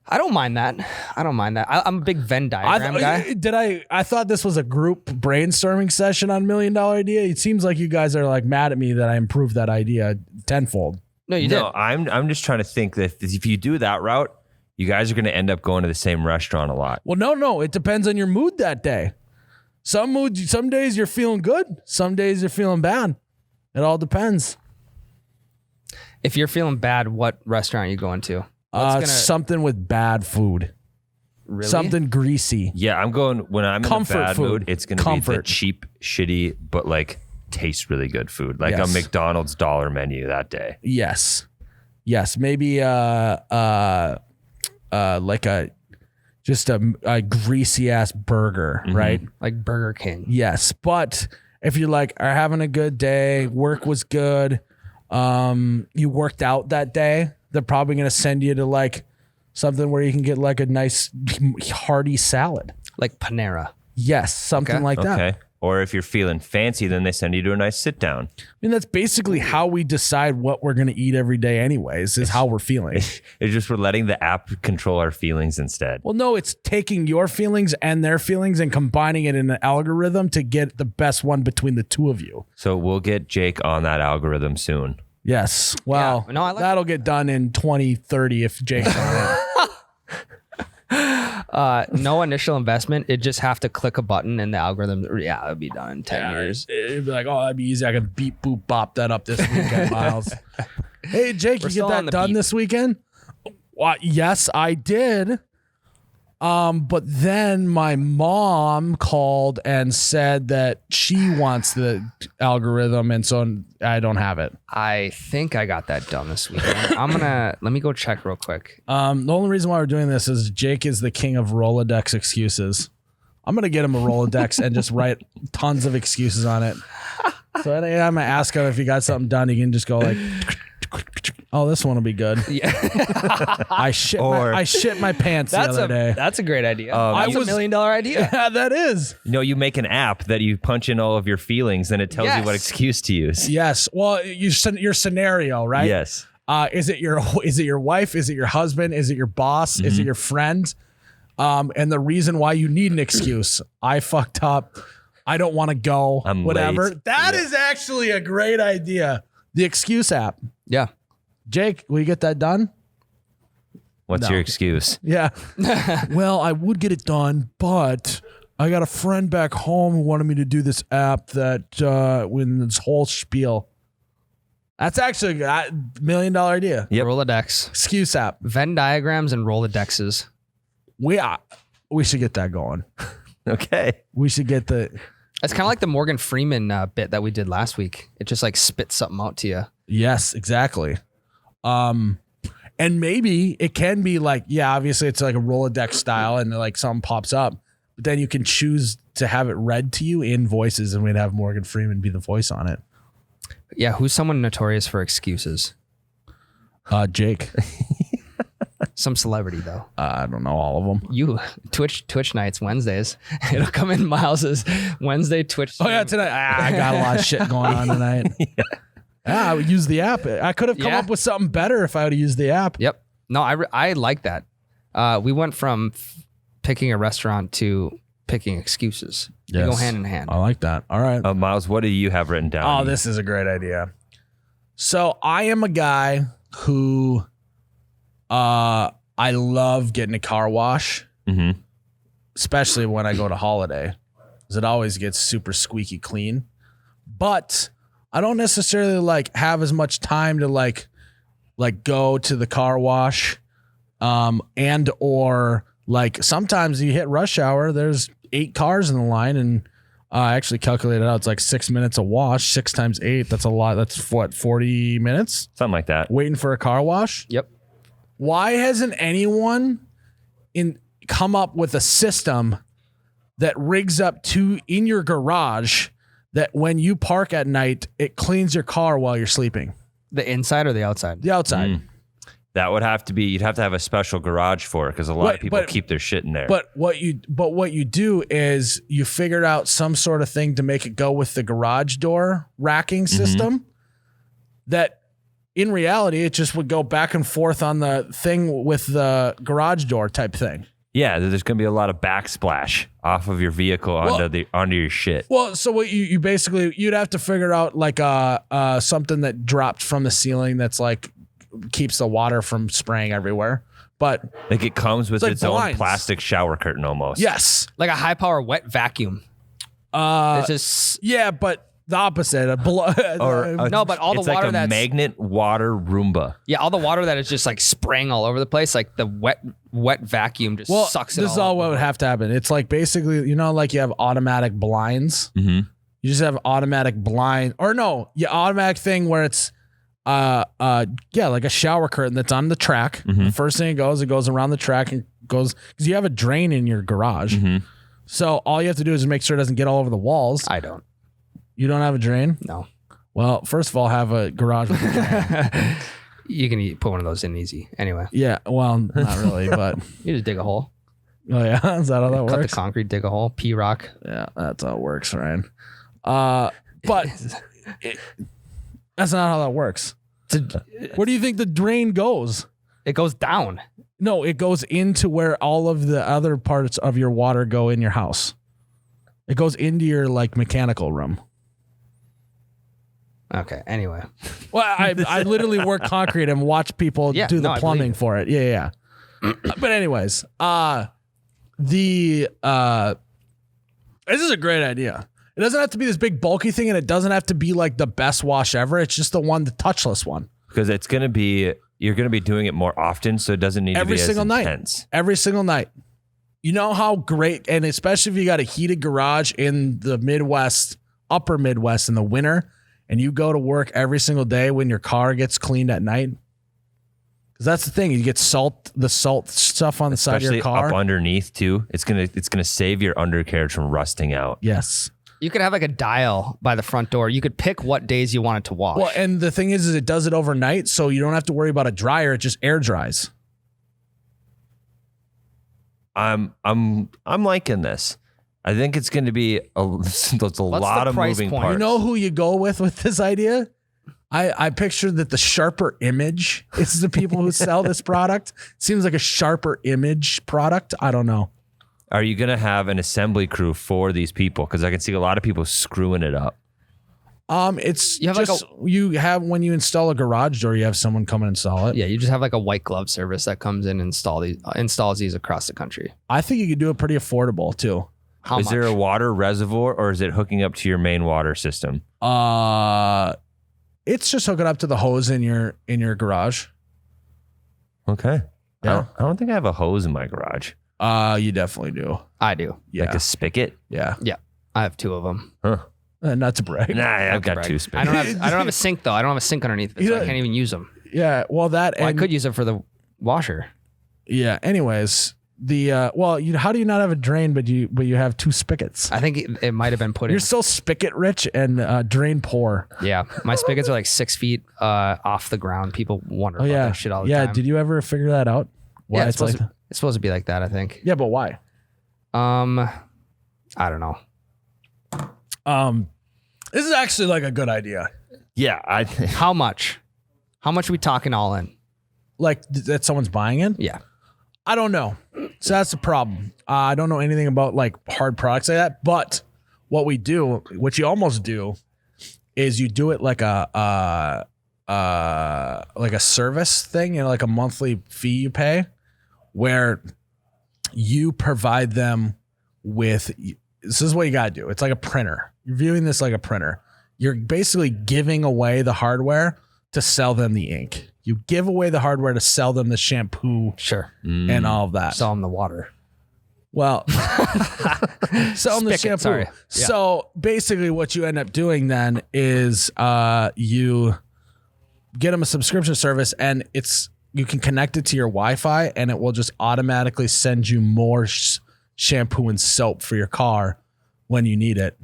I don't mind that. I'm a big Venn diagram guy. I thought this was a group brainstorming session on $1 Million Idea. It seems like you guys are like mad at me that I improved that idea tenfold. No, you did. No, I'm just trying to think that if you do that route, you guys are going to end up going to the same restaurant a lot. Well, no. It depends on your mood that day. Some days you're feeling good. Some days you're feeling bad. It all depends. If you're feeling bad, what restaurant are you going to? Something with bad food. Really? Something greasy. Yeah, I'm going when I'm Comfort in a bad food. mood. It's going to be the cheap, shitty, but like tastes really good food, like Yes. a McDonald's dollar menu that day. Yes. Maybe like a greasy ass burger, right? Like Burger King. Yes, but if you're like are having a good day, work was good, you worked out that day, they're probably gonna send you to like something where you can get like a nice hearty salad, like Panera. Yes, something like that. Okay. Or if you're feeling fancy, then they send you to a nice sit down. I mean, that's basically how we decide what we're gonna eat every day, anyways. Is how we're feeling. It's just we're letting the app control our feelings instead. Well, no, it's taking your feelings and their feelings and combining it in an algorithm to get the best one between the two of you. So we'll get Jake on that algorithm soon. Yes. Well, Yeah. No, I like that'll get done in 2030 if Jake's on it. No initial investment. It just have to click a button and the algorithm. Yeah, it'll be done in 10 years. It'd be like, oh, that'd be easy. I can beep, boop, bop that up this weekend, Miles. Hey, Jake, We're you still get on that the done beat. this weekend? Yes, I did. But then my mom called and said that she wants the algorithm, and so I don't have it. I think I got that done this weekend. Let me go check real quick. The only reason why we're doing this is Jake is the king of Rolodex excuses. I'm going to get him a Rolodex and just write tons of excuses on it. So I'm going to ask him if he got something done. He can just go like, oh, this one will be good. Yeah, I shit my pants the other day. That's a great idea. I That's was- $1 million idea. Yeah, that is. You make an app that you punch in all of your feelings, and it tells you what Yes. excuse to use. Yes. Well, your scenario, right? Yes. Is it your wife? Is it your husband? Is it your boss? Is it your friend? And the reason why you need an excuse. I fucked up. I don't want to go. I'm whatever. late. That is actually a great idea. The excuse app. Yeah. Jake, will you get that done? What's No. your excuse? Yeah. Well, I would get it done, but I got a friend back home who wanted me to do this app that when this whole spiel. That's actually a $1 million idea. Yep. Rolodex, Excuse app. Venn diagrams, and Rolodexes. We should get that going. Okay. We should get the It's kind of like the Morgan Freeman bit that we did last week. It just like spits something out to you. yes, exactly. And maybe it can be like, yeah, obviously it's like a Rolodex style and like something pops up, but then you can choose to have it read to you in voices, and we'd have Morgan Freeman be the voice on it. Yeah, who's someone notorious for excuses? Jake. Some celebrity though. I don't know all of them. You Twitch nights Wednesdays. It'll come in Miles's Wednesday Twitch stream. Oh yeah, tonight I got a lot of shit going on tonight. Yeah, I would use the app. I could have come up with something better if I would have used the app. Yep. No, I like that. We went from picking a restaurant to picking excuses. They go hand in hand. I like that. All right. Miles, what do you have written down? Oh, this is a great idea. So I am a guy who I love getting a car wash, especially when I go to Holiday, because it always gets super squeaky clean. But I don't necessarily like have as much time to like go to the car wash, and or like sometimes you hit rush hour. There's 8 cars in the line, and I actually calculated out it's like 6 minutes a wash. 6 times 8, that's a lot. That's what, 40 minutes? Something like that. Waiting for a car wash? Yep. Why hasn't anyone come up with a system that rigs up in your garage that when you park at night, it cleans your car while you're sleeping? The inside or the outside? The outside. That would have to be, you'd have to have a special garage for it, because a lot of people keep their shit in there. But what you do is you figured out some sort of thing to make it go with the garage door racking system that in reality, it just would go back and forth on the thing with the garage door type thing. Yeah, there's going to be a lot of backsplash off of your vehicle onto your shit. Well, so what you basically, you'd have to figure out like something that dropped from the ceiling that's like keeps the water from spraying everywhere. But like it comes with like its blinds. own plastic shower curtain almost. Yes. Like a high power wet vacuum. It's just yeah, but the opposite. No, but all the it's water like a that's magnet water Roomba. Yeah, all the water that is just like spraying all over the place, like the wet vacuum just sucks it all. This is all what would have to happen. It's like basically, like you have automatic blinds. You just have automatic blind, or no, automatic thing where it's like a shower curtain that's on the track. The first thing it goes around the track and goes, because you have a drain in your garage. So all you have to do is make sure it doesn't get all over the walls. I don't. You don't have a drain? No. Well, first of all, have a garage with a drain. You can put one of those in easy. Anyway. Yeah, well, not really, but you just dig a hole. Oh yeah, is that how that works? Cut the concrete, dig a hole, P-rock. Yeah, that's how it works, Ryan. But that's not how that works. Where do you think the drain goes? It goes down. No, it goes into where all of the other parts of your water go in your house. It goes into your like mechanical room. Okay. Anyway. Well, I literally work concrete and watch people do the plumbing for it. Yeah. But anyways, this is a great idea. It doesn't have to be this big bulky thing, and it doesn't have to be like the best wash ever. It's just the touchless one. Because you're going to be doing it more often, so it doesn't need to be as intense. Every single night. You know how great, and especially if you got a heated garage in the Midwest, upper Midwest in the winter, and you go to work every single day when your car gets cleaned at night. Because that's the thing, you get the salt stuff on the side of your car. Up underneath too. It's gonna save your undercarriage from rusting out. Yes. You could have like a dial by the front door. You could pick what days you want it to wash. Well, and the thing is it does it overnight, so you don't have to worry about a dryer. It just air dries. I'm liking this. I think it's going to be a lot of moving parts. You know who you go with this idea? I pictured that the Sharper Image is the people who sell this product. Seems like a Sharper Image product. I don't know. Are you going to have an assembly crew for these people? Because I can see a lot of people screwing it up. It's you have when you install a garage door, you have someone come and install it. Yeah, you just have like a white glove service that comes in and installs these across the country. I think you could do it pretty affordable too. How is much? there a water reservoir, or is it hooking up to your main water system? It's just hooking up to the hose in your garage. Okay. Yeah. I don't think I have a hose in my garage. You definitely do. I do. Yeah. Like a spigot? Yeah. Yeah. I have 2 of them. Huh. Not to brag. Nah, I've got 2 spigots. I don't have a sink though. I don't have a sink underneath it, so I can't even use them. Yeah. Well, that Well, I and could use it for the washer. yeah. Anyways, how do you not have a drain, but you have 2 spigots? I think it might have been put in. You're so spigot rich and drain poor. Yeah, my spigots are like 6 feet off the ground. People wonder about that shit all the time. Did you ever figure that out? Why Yeah, it's supposed to be like that, I think. Yeah, but why? I don't know. This is actually like a good idea. Yeah, How much? How much are we talking all in? Like that someone's buying it? Yeah. I don't know. So that's the problem. I don't know anything about like hard products like that. But what we do, what you almost do, is you do it like a service thing, like a monthly fee you pay, where you provide them with. This is what you gotta do. It's like a printer. You're viewing this like a printer. You're basically giving away the hardware to sell them the ink. You give away the hardware to sell them the shampoo Sure. and all of that. Sell them the water. Well, sell them the Spigot, shampoo. sorry. Yeah. So basically what you end up doing then is you get them a subscription service and you can connect it to your Wi-Fi and it will just automatically send you more shampoo and soap for your car when you need it.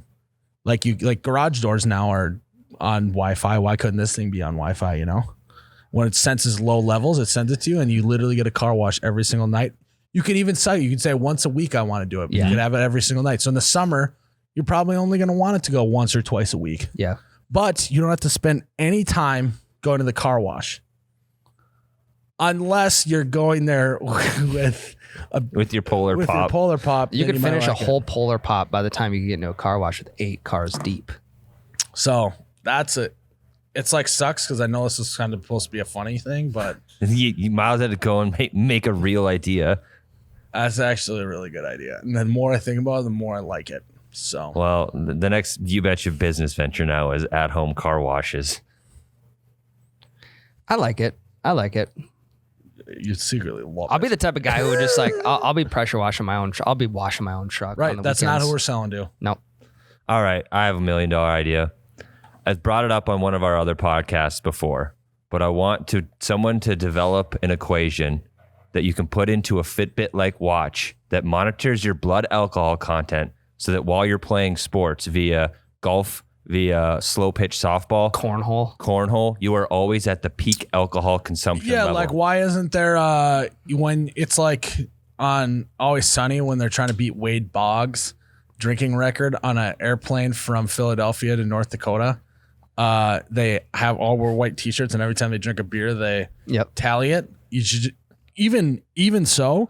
Like garage doors now are on Wi-Fi. Why couldn't this thing be on Wi-Fi, When it senses low levels, it sends it to you and you literally get a car wash every single night. You can even say, once a week I want to do it. Yeah. You could have it every single night. So in the summer, you're probably only going to want it to go once or twice a week. Yeah. But you don't have to spend any time going to the car wash. Unless you're going there with your Polar with Pop. your Polar Pop. You then could might finish like a whole Polar Pop by the time you get into a car wash with 8 cars deep. So that's it. It's like sucks because I know this is kind of supposed to be a funny thing, but Miles had to go and make a real idea. that's actually a really good idea. And the more I think about it, the more I like it. So Well, the next You Betcha business venture now is at-home car washes. I like it. you secretly love I'll it. be the type of guy who would just like, I'll be pressure washing my own. I'll be washing my own truck. Right. On the That's weekends. not who we're selling to. No. All right, I have $1 million idea. I've brought it up on one of our other podcasts before, but I want someone to develop an equation that you can put into a Fitbit-like watch that monitors your blood alcohol content so that while you're playing sports via golf, via slow pitch softball, cornhole, you are always at the peak alcohol consumption level. Like why isn't there when it's like on Always Sunny when they're trying to beat Wade Boggs' drinking record on an airplane from Philadelphia to North Dakota? They have all wear white t-shirts and every time they drink a beer they tally it. You should even so,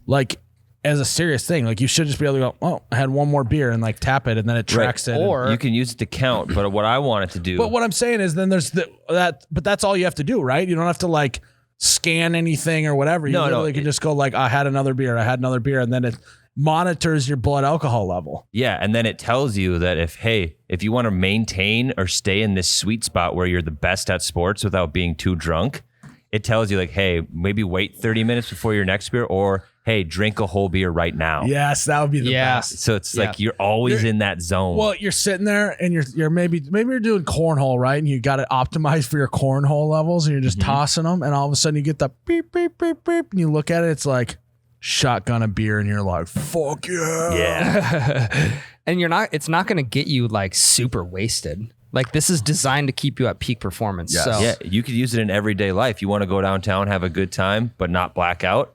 like as a serious thing, like you should just be able to go, oh, I had one more beer and like tap it and then it tracks it. Or you can use it to count. But what I want it to do. But what I'm saying is then there's but that's all you have to do, right? You don't have to like scan anything or whatever. You literally can just go like, I had another beer, and then it monitors your blood alcohol level. Yeah, and then it tells you that if you want to maintain or stay in this sweet spot where you're the best at sports without being too drunk, it tells you like, hey, maybe wait 30 minutes before your next beer, or hey, drink a whole beer right now. Yes, that would be the best. So it's like you're always in that zone. Well, you're sitting there and you're maybe you're doing cornhole, right? And you got it optimized for your cornhole levels and you're just tossing them and all of a sudden you get the beep, beep, beep, beep and you look at it, it's like shotgun a beer and you're like, fuck yeah. Yeah. And it's not going to get you like super wasted. Like this is designed to keep you at peak performance. Yes. So Yeah, you could use it in everyday life. You want to go downtown, have a good time, but not black out.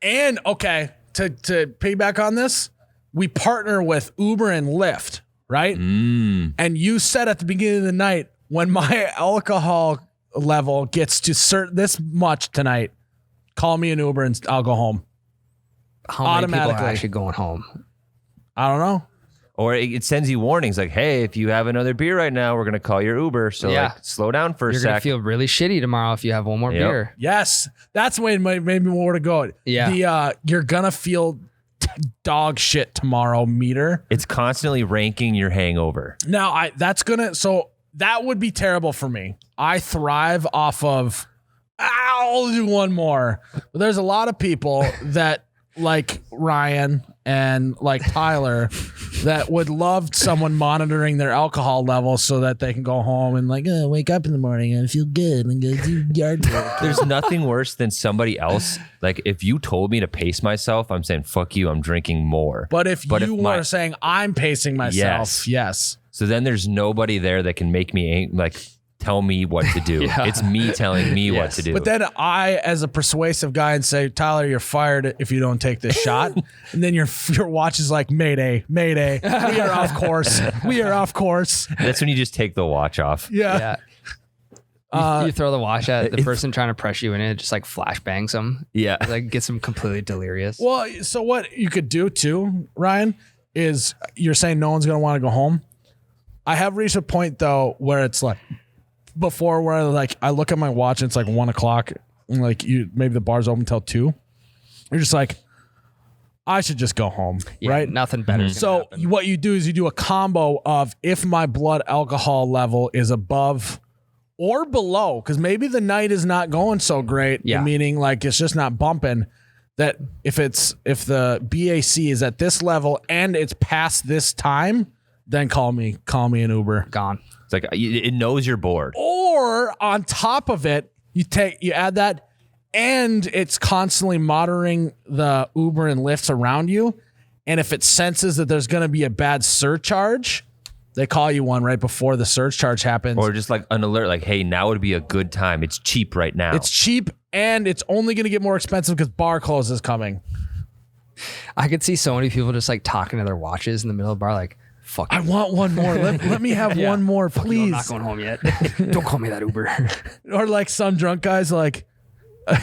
And okay, to piggyback on this, we partner with Uber and Lyft, right? And you said at the beginning of the night, when my alcohol level gets to this much tonight, call me an Uber and I'll go home. how many people are actually going home? I don't know. Or it sends you warnings like, hey, if you have another beer right now, we're going to call your Uber. So like, slow down for a You're going to sec. feel really shitty tomorrow if you have one more beer. Yes, that's the way maybe more to go. Yeah. You're gonna feel dog shit tomorrow meter. It's constantly ranking your hangover. Now that would be terrible for me. I thrive off of I'll do one more. But there's a lot of people that like Ryan and like Tyler that would love someone monitoring their alcohol levels so that they can go home and like, wake up in the morning and feel good and go do yard work. There's nothing worse than somebody else. Like if you told me to pace myself, I'm saying, fuck you, I'm drinking more. But if you were saying I'm pacing myself, yes. So then there's nobody there that can make me tell me what to do. It's me telling me what to do. But then I, as a persuasive guy, and say, Tyler, you're fired if you don't take this shot. And then your watch is like, Mayday, Mayday. We are off course. We are off course. That's when you just take the watch off. Yeah. You throw the watch at the person trying to press you in it, just like flashbangs them. Yeah. Like gets them completely delirious. Well, so what you could do too, Ryan, is you're saying no one's going to want to go home. I have reached a point though where it's like, before where like I look at my watch and it's like 1 o'clock and like maybe the bar's open till 2. You're just like, I should just go home, right? Nothing better. So what you do is you do a combo of if my blood alcohol level is above or below, because maybe the night is not going so great, meaning like it's just not bumping. That if the BAC is at this level and it's past this time, then call me an Uber. Gone. It's like it knows you're bored. Or on top of it, you add that, and it's constantly monitoring the Uber and Lyfts around you. And if it senses that there's going to be a bad surcharge, they call you one right before the surcharge happens. Or just like an alert, like, hey, now would be a good time. It's cheap right now. It's cheap, and it's only going to get more expensive because bar close is coming. I could see so many people just like talking to their watches in the middle of the bar, like, fuck. I want one more. Let me have one more, please. I'm not going home yet. Don't call me that Uber. Or like some drunk guys, like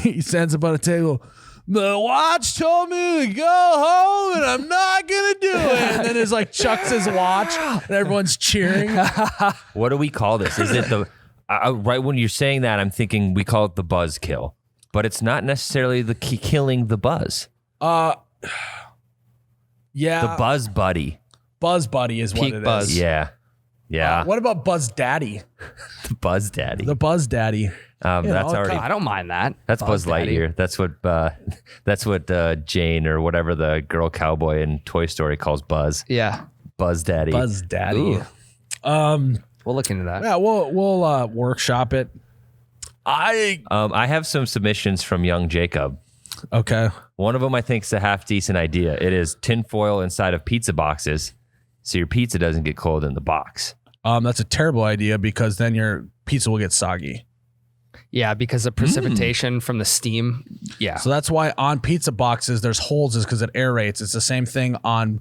he stands up on a table. The watch told me to go home, and I'm not gonna do it. And then it's like chucks his watch, and everyone's cheering. What do we call this? Is it the right when you're saying that? I'm thinking we call it the buzz kill, but it's not necessarily the killing the buzz. Yeah, the buzz buddy. Buzz buddy is Peak what it buzz. is. Yeah. What about Buzz Daddy? The Buzz Daddy. The Buzz Daddy. That's already. I don't mind that. That's Buzz Lightyear. That's what Jane or whatever the girl cowboy in Toy Story calls Buzz. Yeah. Buzz Daddy. Buzz Daddy. We'll look into that. Yeah, we'll workshop it. I have some submissions from young Jacob. Okay. One of them I think is a half decent idea. It is tinfoil inside of pizza boxes, so your pizza doesn't get cold in the box. That's a terrible idea because then your pizza will get soggy. Yeah, because the precipitation from the steam. Yeah. So that's why on pizza boxes there's holes, is because it aerates. It's the same thing on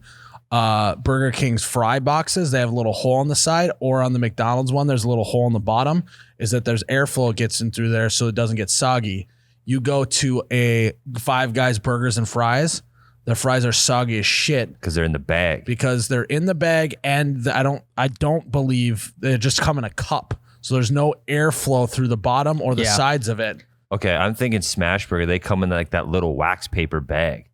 Burger King's fry boxes. They have a little hole on the side, or on the McDonald's one, there's a little hole in the bottom. Is that there's airflow gets in through there, so it doesn't get soggy. You go to a Five Guys burgers and fries, the fries are soggy as shit because they're in the bag. Because they're in the bag, and I don't believe they just come in a cup, so there's no airflow through the bottom or the sides of it. Okay, I'm thinking Smash Burger. They come in like that little wax paper bag.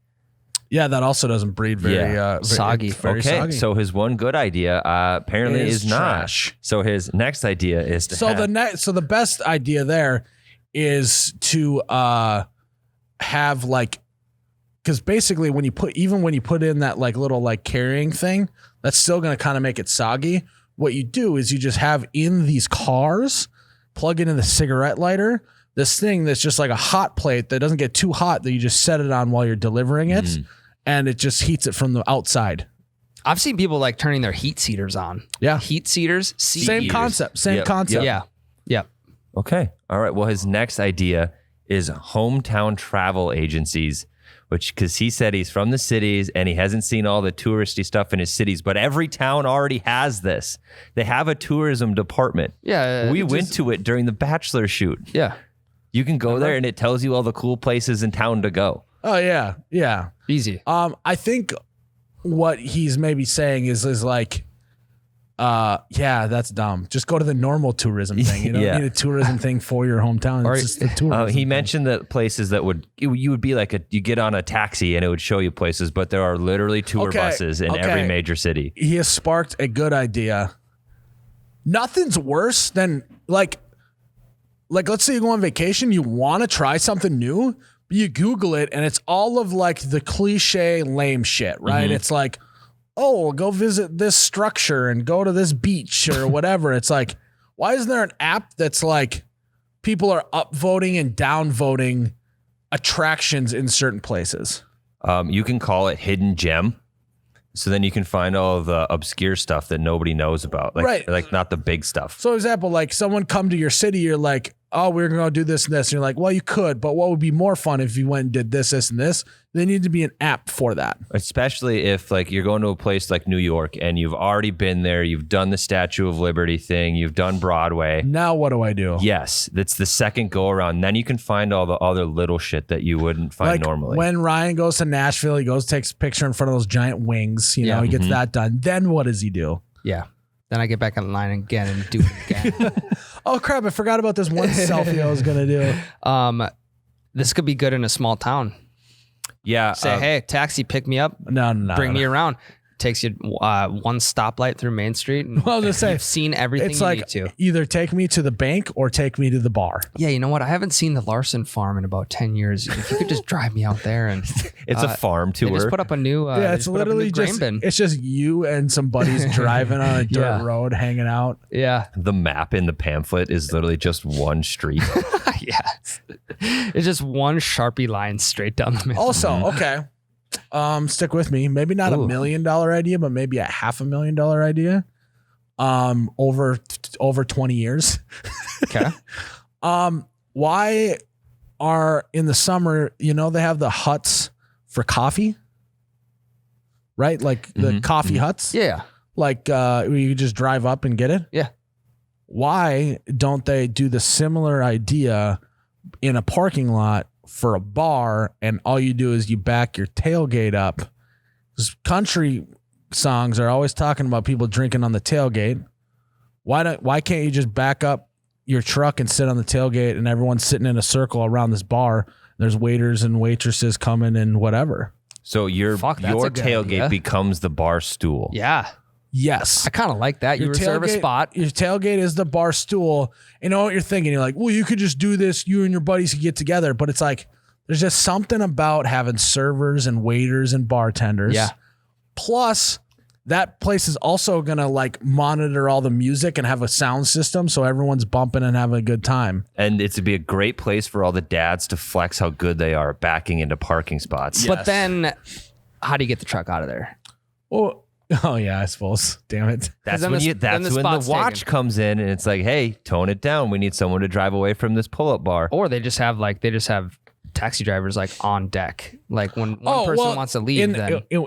Yeah, that also doesn't breed very soggy. Very okay, soggy. so his one good idea apparently is not. Trash. So his next idea is to the best idea there is to have like, because basically when you put in that like little like carrying thing, that's still going to kind of make it soggy. What you do is you just have in these cars, plug it in the cigarette lighter, this thing that's just like a hot plate that doesn't get too hot, that you just set it on while you're delivering it, and it just heats it from the outside. I've seen people like turning their heat seaters on. Yeah. Heat seaters. Same concept. Same concept. Yeah. Yeah. Okay. All right. Well, his next idea is hometown travel agencies, because he said he's from the cities and he hasn't seen all the touristy stuff in his cities, but every town already has this. They have a tourism department. Yeah. We went to it during the Bachelor shoot. Yeah. You can go there and it tells you all the cool places in town to go. Oh yeah. Yeah. Easy. I think what he's maybe saying is like, yeah, that's dumb. Just go to the normal tourism thing. You don't need a tourism thing for your hometown. It's just the tourism he mentioned that places that you would be like you get on a taxi and it would show you places, but there are literally tour buses in every major city. He has sparked a good idea. Nothing's worse than like let's say you go on vacation, you want to try something new, but you Google it and it's all of like the cliche lame shit, right? It's like, oh, go visit this structure and go to this beach or whatever. It's like, why isn't there an app that's like people are upvoting and downvoting attractions in certain places? You can call it hidden gem. So then you can find all of the obscure stuff that nobody knows about. Like, like not the big stuff. So example, like someone come to your city, you're like, oh, we're going to do this and this. And you're like, well, you could, but what would be more fun if you went and did this, this, and this? There needs to be an app for that. Especially if like you're going to a place like New York and you've already been there, you've done the Statue of Liberty thing, you've done Broadway. Now what do I do? Yes, that's the second go around. Then you can find all the other little shit that you wouldn't find like normally. When Ryan goes to Nashville, he goes, takes a picture in front of those giant wings. You know, he gets that done. Then what does he do? Yeah. Then I get back on line again and do it again. Oh crap! I forgot about this one selfie I was gonna do. This could be good in a small town. Yeah. Say, hey, taxi, pick me up. No. Bring me around. Takes you one stoplight through Main Street. And Well, I was gonna say, you've seen everything it's you like need to. either take me to the bank or take me to the bar. Yeah, you know what? I haven't seen the Larson farm in about 10 years. If you could just drive me out there and it's a farm they tour. just put up a new It's literally just grain bin. it's just you and some buddies driving on a dirt road, hanging out. Yeah. The map in the pamphlet is literally just one street. Yeah. It's just one Sharpie line straight down the middle. Also, okay. Stick with me. Maybe not $1 million idea, but maybe a $500,000 idea. Over 20 years. Okay. Why are in the summer, you know, they have the huts for coffee, right? Like the coffee huts. Yeah. Like where you just drive up and get it. Yeah. Why don't they do the similar idea in a parking lot for a bar, and all you do is you back your tailgate up? 'Cause country songs are always talking about people drinking on the tailgate. Why can't you just back up your truck and sit on the tailgate and everyone's sitting in a circle around this bar? There's waiters and waitresses coming and whatever. So your tailgate idea. becomes the bar stool. Yeah. Yes. I kind of like that. You reserve a spot. Your tailgate is the bar stool. You know what you're thinking? You're like, well, you could just do this. You and your buddies could get together. But it's like, there's just something about having servers and waiters and bartenders. Yeah. Plus, that place is also going to like monitor all the music and have a sound system. So everyone's bumping and having a good time. And it's to be a great place for all the dads to flex how good they are backing into parking spots. But then how do you get the truck out of there? Well, oh yeah, I suppose. Damn it. That's then when the the spot's watch taken. comes in and it's like, hey, tone it down. We need someone to drive away from this pull-up bar. Or they just have taxi drivers like on deck. Like when one person wants to leave,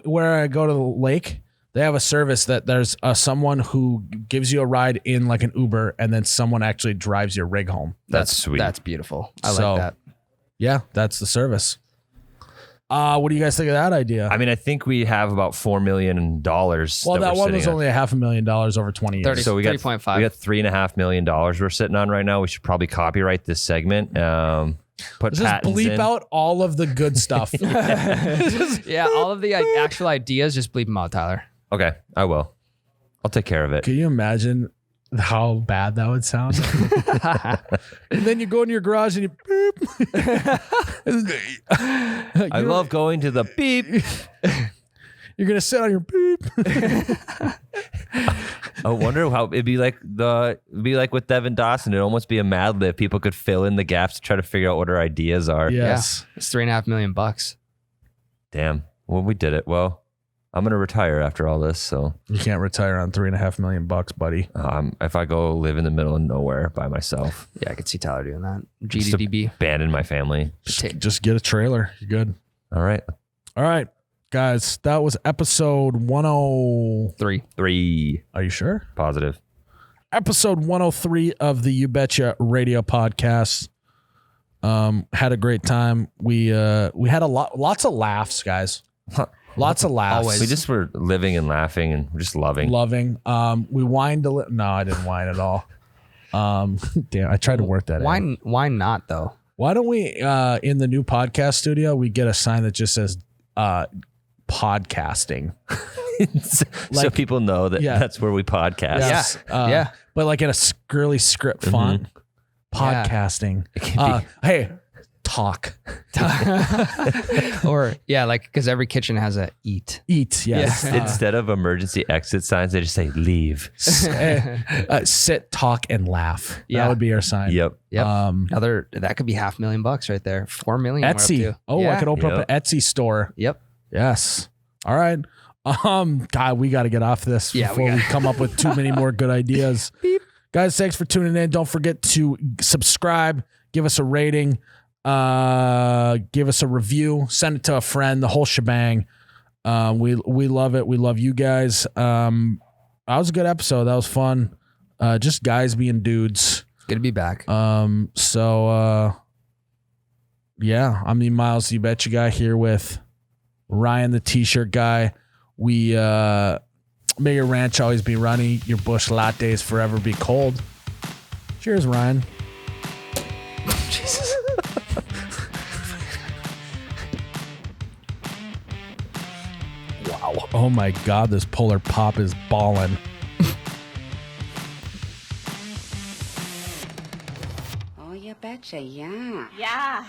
where I go to the lake, they have a service that there's someone who gives you a ride in like an Uber, and then someone actually drives your rig home. That's sweet. That's beautiful. I like that. Yeah, that's the service. What do you guys think of that idea? I mean, I think we have about $4 million. Well, that one was only $500,000 over 20 years. So we got 3.5. We got $3.5 million we're sitting on right now. We should probably copyright this segment. Put Just patents bleep in. out all of the good stuff. Yeah, all of the actual ideas, just bleep them out, Tyler. Okay, I will. I'll take care of it. Can you imagine how bad that would sound? And then you go in your garage and you beep. I love going to the beep. You're gonna sit on your beep. I wonder how it'd be like with Devin Dawson. It'd almost be a Mad Lib. People could fill in the gaps to try to figure out what our ideas are. Yes. Yeah, it's $3.5 million. Damn. Well, we did it. Well, I'm gonna retire after all this, so You can't retire on $3.5 million, buddy. if I go live in the middle of nowhere by myself, Yeah, I could see Tyler doing that. just GDDB. abandon my family. Just get a trailer. You're good. All right, All right, guys. That was episode 103. 3 Are you sure? positive. Episode 103 of the You Betcha Radio Podcast. Had a great time. We had lots of laughs, guys. Lots of laughs. Always. We just were living and laughing and just loving. Loving. We whined no, I didn't whine at all. Damn, I tried to work that in. Why not though? Why don't we in the new podcast studio we get a sign that just says podcasting? So people know that that's where we podcast. Yes. Yeah. But like in a girly script font. Podcasting. It can be. Hey, talk. Or like because every kitchen has a eat. Eat, yes. Instead of emergency exit signs, they just say leave. Sit, talk, and laugh. That would be our sign. Yep. That could be $500,000 right there. 4 million. we're up Etsy. to. Oh, Yeah. I could open up an Etsy store. Yep. Yes. All right. God, we got to get off this before we come up with too many more good ideas. Beep. Guys, thanks for tuning in. Don't forget to subscribe, give us a rating, give us a review, send it to a friend, the whole shebang. We love it. We love you guys. That was a good episode. That was fun. Just guys being dudes. Good to be back. I'm the Miles You Betcha guy here with Ryan, the t-shirt guy. We may your ranch always be runny, your bush lattes forever be cold. Cheers, Ryan. Jesus. Wow. Oh my God, this Polar Pop is ballin'. Oh, you betcha, yeah. Yeah.